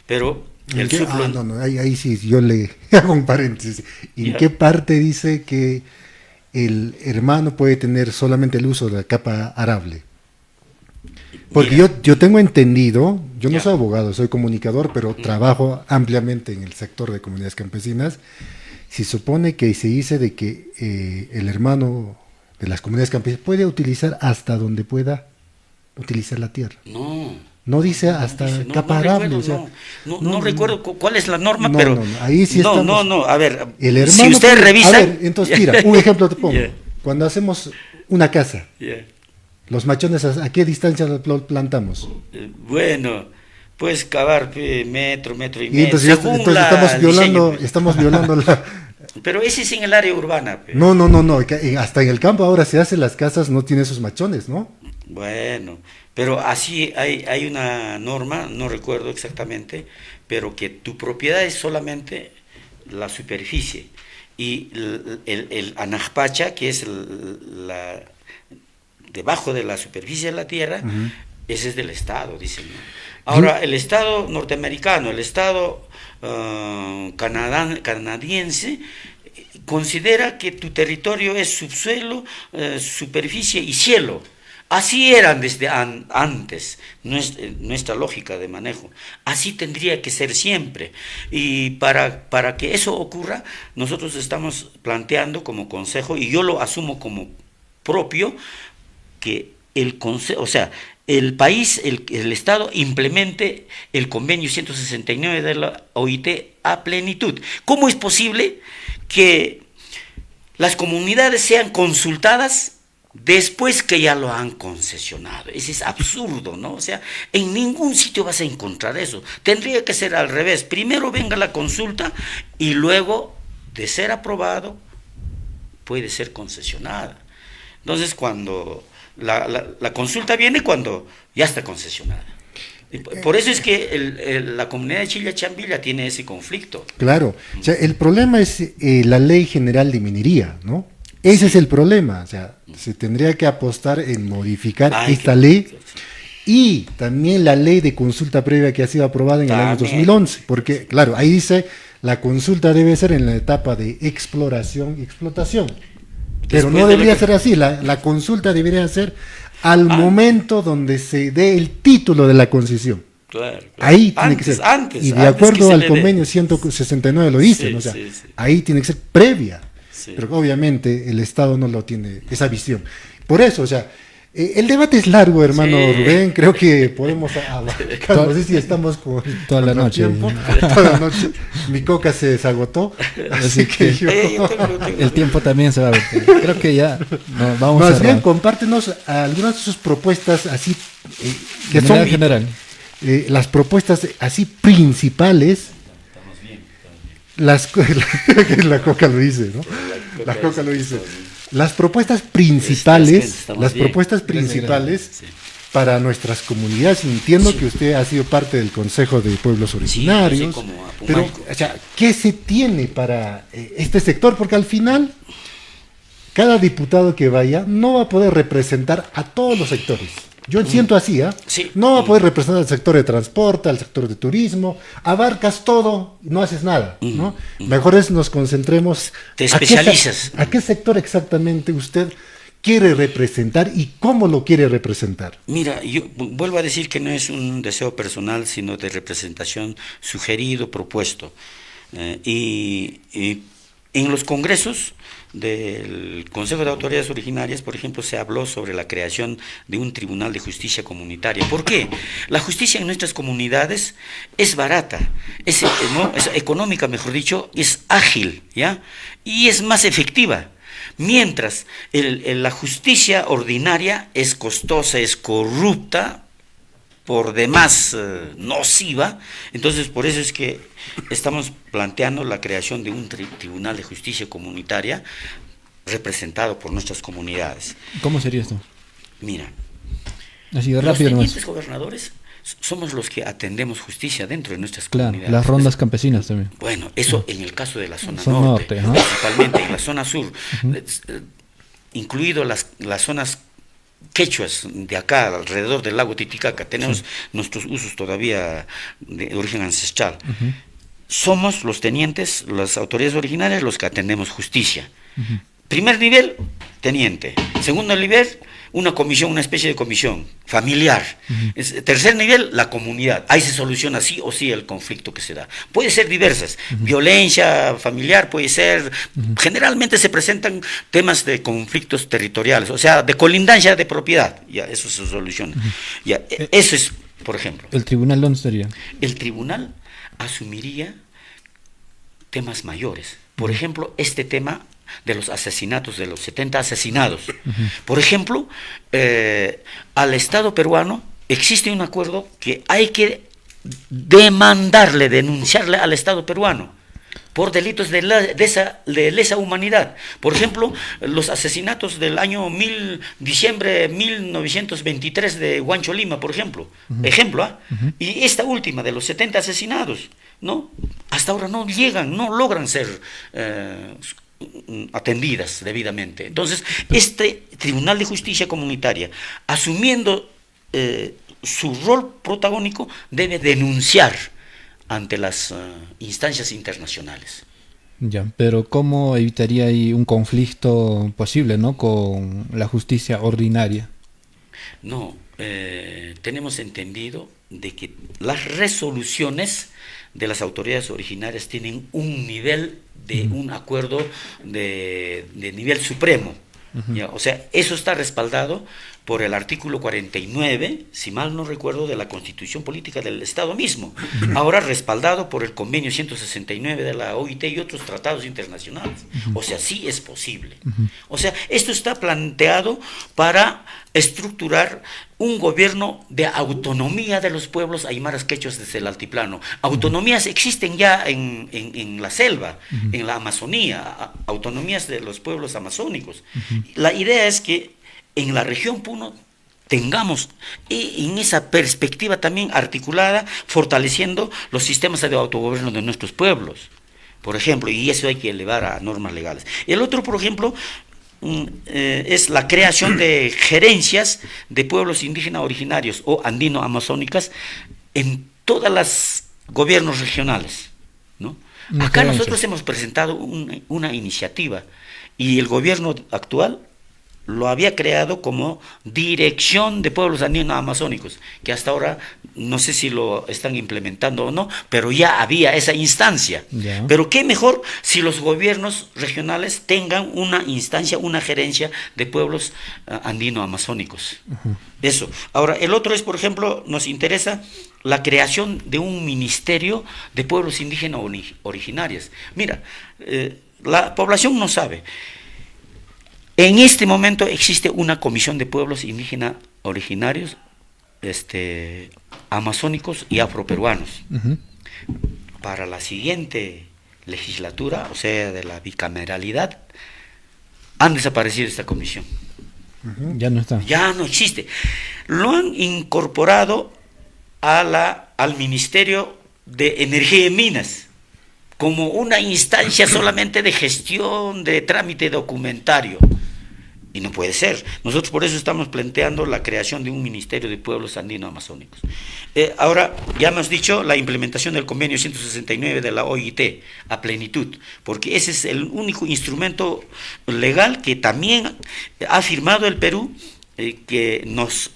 D: Pero el subsuelo...
B: No, ahí sí, yo le hago un paréntesis. ¿En qué parte dice que el hermano puede tener solamente el uso de la capa arable? Porque yo tengo entendido, yo no soy abogado, soy comunicador, pero trabajo ampliamente en el sector de comunidades campesinas. Se supone que se dice de que el hermano de las comunidades campesinas puede utilizar hasta donde pueda utilizar la tierra. No dice hasta capa arable.
D: No recuerdo cuál es la norma, pero...
B: ahí sí estamos.
D: A ver,
B: el hermano
D: si usted revisa...
B: A ver, entonces mira, un ejemplo te pongo. Cuando hacemos una casa, los machones, ¿a qué distancia lo plantamos?
D: Bueno, puedes cavar metro y medio.
B: Entonces estamos violando la...
D: Pero ese es en el área urbana.
B: No, hasta en el campo ahora se hacen las casas, no tiene esos machones, ¿no?
D: Bueno, pero así hay una norma, no recuerdo exactamente, pero que tu propiedad es solamente la superficie y el anajpacha, que es debajo de la superficie de la tierra, ese es del Estado, dicen, ¿no? Ahora, el Estado norteamericano, el Estado canadiense, considera que tu territorio es subsuelo, superficie y cielo. Así eran desde antes, nuestra lógica de manejo. Así tendría que ser siempre. Y para que eso ocurra, nosotros estamos planteando como consejo, y yo lo asumo como propio, que el consejo, o sea, el país, el Estado, implemente el convenio 169 de la OIT a plenitud. ¿Cómo es posible que las comunidades sean consultadas después que ya lo han concesionado? Eso es absurdo, ¿no? O sea, en ningún sitio vas a encontrar eso. Tendría que ser al revés. Primero venga la consulta y luego, de ser aprobado, puede ser concesionada. Entonces, cuando la consulta viene cuando ya está concesionada. Por eso es que la comunidad de Chillachambilla tiene ese conflicto.
B: Claro, o sea, el problema es la ley general de minería, ¿no? Ese es el problema, o sea, se tendría que apostar en modificar esta ley y también la ley de consulta previa que ha sido aprobada en el año 2011, porque, claro, ahí dice, la consulta debe ser en la etapa de exploración y explotación. Pero no debería ser así, la consulta debería ser al momento donde se dé el título de la concesión.
D: Claro.
B: Ahí tiene que ser. Y de acuerdo al convenio 169 lo dice,
D: sí,
B: ¿no? O sea,
D: sí.
B: ahí tiene que ser previa.
D: Sí.
B: Pero obviamente el Estado no lo tiene, esa visión. Por eso, o sea, el debate es largo, hermano Rubén. Creo que podemos abarcar, no sé si estamos con
C: toda la noche.
B: Toda la noche. Mi coca se desagotó, así que yo...
C: El tiempo también se va a ver. Creo que ya vamos a...
B: Más bien, compártenos algunas de sus propuestas así, que
C: de
B: son
C: general.
B: Las propuestas así principales. La coca lo dice, ¿no? La coca lo dice. Las propuestas principales, para nuestras comunidades. Entiendo que usted ha sido parte del Consejo de Pueblos Originarios, pero, o sea, ¿qué se tiene para este sector? Porque al final, cada diputado que vaya no va a poder representar a todos los sectores. Yo siento así,
D: Sí.
B: No va a poder representar al sector de transporte, al sector de turismo, abarcas todo y no haces nada, ¿no? Mejor nos concentremos.
D: Te especializas.
B: ¿A qué sector exactamente usted quiere representar y cómo lo quiere representar?
D: Mira, yo vuelvo a decir que no es un deseo personal, sino de representación sugerido, propuesto. Y en los congresos del Consejo de Autoridades Originarias, por ejemplo, se habló sobre la creación de un tribunal de justicia comunitaria. ¿Por qué? La justicia en nuestras comunidades es barata, es económica, mejor dicho, es ágil, ¿ya? Y es más efectiva. Mientras la justicia ordinaria es costosa, es corrupta, por demás nociva. Entonces, por eso es que estamos planteando la creación de un tribunal de justicia comunitaria representado por nuestras comunidades.
C: ¿Cómo sería esto?
D: Mira,
C: así de
D: los
C: rápido
D: tenientes gobernadores somos los que atendemos justicia dentro de nuestras comunidades.
C: Las rondas campesinas también.
D: Bueno, eso en el caso de la zona
C: Zona
D: norte,
C: ¿no?
D: principalmente en la zona sur, incluido las zonas quechuas de acá, alrededor del lago Titicaca, tenemos nuestros usos todavía de origen ancestral. Somos los tenientes, las autoridades originarias, los que atendemos justicia. Primer nivel, teniente. Segundo nivel, una comisión, una especie de comisión familiar. Tercer nivel, la comunidad. Ahí se soluciona sí o sí el conflicto que se da. Puede ser diversas. Violencia familiar puede ser. Generalmente se presentan temas de conflictos territoriales, o sea, de colindancia de propiedad. Ya, eso se soluciona. Ya, eso es, por ejemplo.
C: ¿El tribunal dónde estaría?
D: El tribunal asumiría temas mayores. Por ejemplo, este tema de los asesinatos, de los 70 asesinados. Por ejemplo, al Estado peruano existe un acuerdo que hay que denunciarle al Estado peruano por delitos de lesa humanidad. Por ejemplo, los asesinatos del año diciembre de 1923 de Huancho Lima, por ejemplo. Y esta última de los 70 asesinados, ¿no? Hasta ahora no llegan, no logran ser atendidas debidamente. Entonces, este Tribunal de Justicia Comunitaria, asumiendo su rol protagónico, debe denunciar ante las instancias internacionales.
C: Ya, pero ¿cómo evitaría ahí un conflicto posible, ¿no?, con la justicia ordinaria?
D: No, tenemos entendido de que las resoluciones de las autoridades originarias tienen un nivel de un acuerdo de nivel supremo, ¿Ya? O sea, eso está respaldado por el artículo 49, si mal no recuerdo, de la Constitución Política del Estado mismo, ahora respaldado por el convenio 169 de la OIT y otros tratados internacionales. O sea, sí es posible. O sea, esto está planteado para estructurar un gobierno de autonomía de los pueblos aymaras quechuas desde el altiplano. Autonomías existen ya en la selva, en la Amazonía, autonomías de los pueblos amazónicos. La idea es que en la región Puno tengamos en esa perspectiva también articulada, fortaleciendo los sistemas de autogobierno de nuestros pueblos, por ejemplo, y eso hay que elevar a normas legales. El otro, por ejemplo, es la creación de gerencias de pueblos indígenas originarios o andino-amazónicas en todas las gobiernos regionales, ¿no? Acá nosotros hemos presentado una iniciativa y el gobierno actual lo había creado como Dirección de Pueblos Andinos Amazónicos, que hasta ahora no sé si lo están implementando o no, pero ya había esa instancia.
C: Ya.
D: Pero qué mejor si los gobiernos regionales tengan una instancia, una gerencia de pueblos andino-amazónicos. Eso. Ahora, el otro es, por ejemplo, nos interesa la creación de un ministerio de pueblos indígenas originarios. Mira, la población no sabe. En este momento existe una comisión de pueblos indígenas originarios, amazónicos y afroperuanos. Para la siguiente legislatura, o sea, de la bicameralidad, han desaparecido esta comisión.
C: Ya no está.
D: Ya no existe. Lo han incorporado al Ministerio de Energía y Minas, como una instancia solamente de gestión, de trámite documentario. Y no puede ser. Nosotros por eso estamos planteando la creación de un Ministerio de Pueblos Andino-Amazónicos. Ahora, ya hemos dicho la implementación del convenio 169 de la OIT a plenitud, porque ese es el único instrumento legal que también ha firmado el Perú, que nos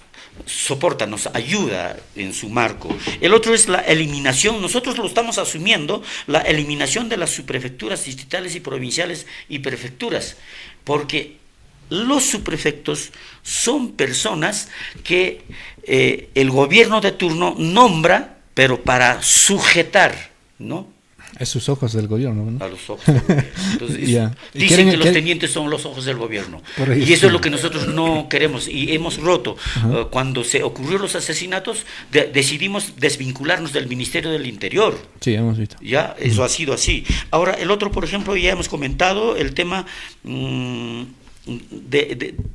D: soporta, nos ayuda en su marco. El otro es la eliminación, nosotros lo estamos asumiendo, la eliminación de las subprefecturas distritales y provinciales y prefecturas, porque los subprefectos son personas que el gobierno de turno nombra, pero para sujetar, ¿no?
C: Es sus ojos del gobierno, ¿no?
D: A los ojos del gobierno. Entonces,
C: Ya.
D: dicen que los tenientes son los ojos del gobierno. Y eso es lo que nosotros no queremos y hemos roto. Cuando se ocurrieron los asesinatos, decidimos desvincularnos del Ministerio del Interior.
C: Sí, hemos visto.
D: Ya, eso ha sido así. Ahora, el otro, por ejemplo, ya hemos comentado el tema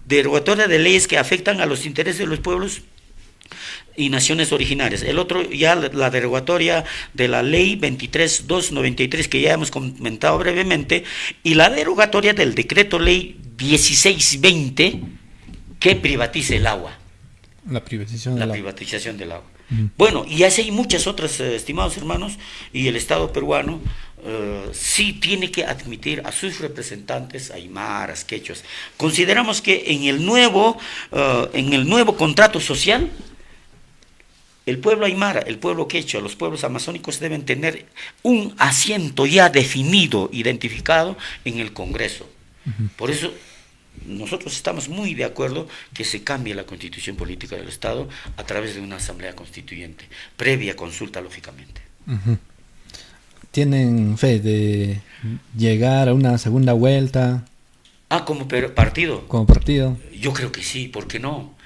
D: derogatoria de leyes que afectan a los intereses de los pueblos y naciones originarias. El otro, ya la derogatoria de la ley 23.293, que ya hemos comentado brevemente, y la derogatoria del decreto ley 1620, que privatiza el agua.
C: La privatización del
D: La
C: agua.
D: privatización del agua. Bueno, y así hay muchas otras, estimados hermanos, y el Estado peruano sí tiene que admitir a sus representantes aymaras, quechuas. Consideramos que en el nuevo contrato social, el pueblo aymara, el pueblo quechua, los pueblos amazónicos deben tener un asiento ya definido, identificado en el Congreso. Por eso nosotros estamos muy de acuerdo que se cambie la Constitución Política del Estado a través de una asamblea constituyente, previa consulta, lógicamente.
C: ¿Tienen fe de llegar a una segunda vuelta
D: Como partido.
C: como partido?
D: Yo creo que sí, ¿por qué no?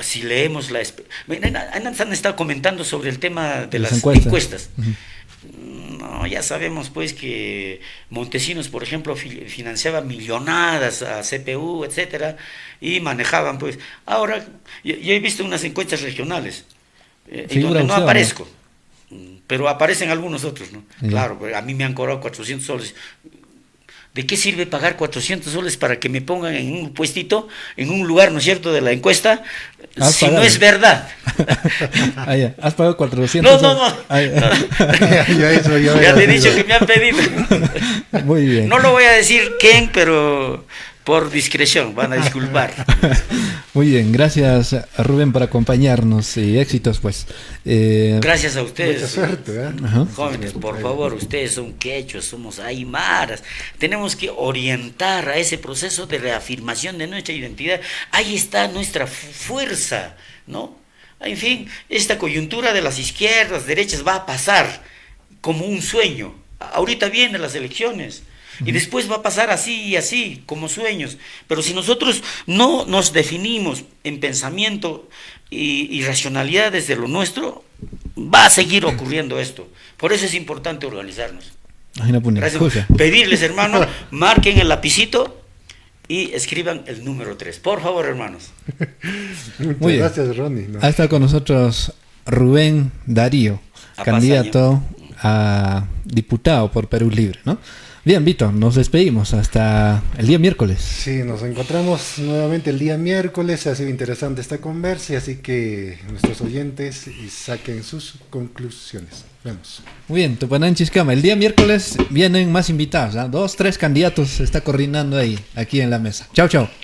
D: Si leemos han estado comentando sobre el tema de las encuestas. No, ya sabemos pues que Montesinos, por ejemplo, financiaba millonadas a CPU, etcétera, y manejaban pues. Ahora, yo he visto unas encuestas regionales, en donde no aparezco, pero aparecen algunos otros, ¿no?
C: Ya.
D: Claro, a mí me han cobrado 400 soles. ¿De qué sirve pagar 400 soles para que me pongan en un puestito, en un lugar, ¿no es cierto?, de la encuesta, si no es verdad?
C: Ya. ¿Has pagado 400
D: No.
B: Ya
D: Ya te he dicho que me han pedido.
C: Muy bien.
D: No lo voy a decir quién, pero Por discreción, van a disculpar.
C: Muy bien, gracias Rubén por acompañarnos y éxitos pues.
D: Gracias a
B: Mucha
D: ustedes.
B: suerte, ¿eh?
C: Ajá.
D: Jóvenes, por favor, ustedes son quechos, somos aymaras. Tenemos que orientar a ese proceso de reafirmación de nuestra identidad. Ahí está nuestra fuerza, ¿no? En fin, esta coyuntura de las izquierdas, derechas va a pasar como un sueño. Ahorita vienen las elecciones y después va a pasar así y así, como sueños. Pero si nosotros no nos definimos en pensamiento y racionalidad desde lo nuestro, va a seguir ocurriendo esto. Por eso es importante organizarnos. Gracias. Pedirles, hermano, marquen el lapicito y escriban el número 3. Por favor, hermanos.
B: Muchas gracias, Ronnie. ¿No?
C: Ha estado con nosotros Rubén Darío, candidato a diputado por Perú Libre, ¿no? Bien, Vito, nos despedimos hasta el día miércoles.
B: Sí, nos encontramos nuevamente el día miércoles. Ha sido interesante esta conversa, así que nuestros oyentes saquen sus conclusiones. Vemos.
C: Muy bien, Tupananchis Cama. El día miércoles vienen más invitados, ¿eh? 2, 3 candidatos se está coordinando ahí, aquí en la mesa. Chao, chao.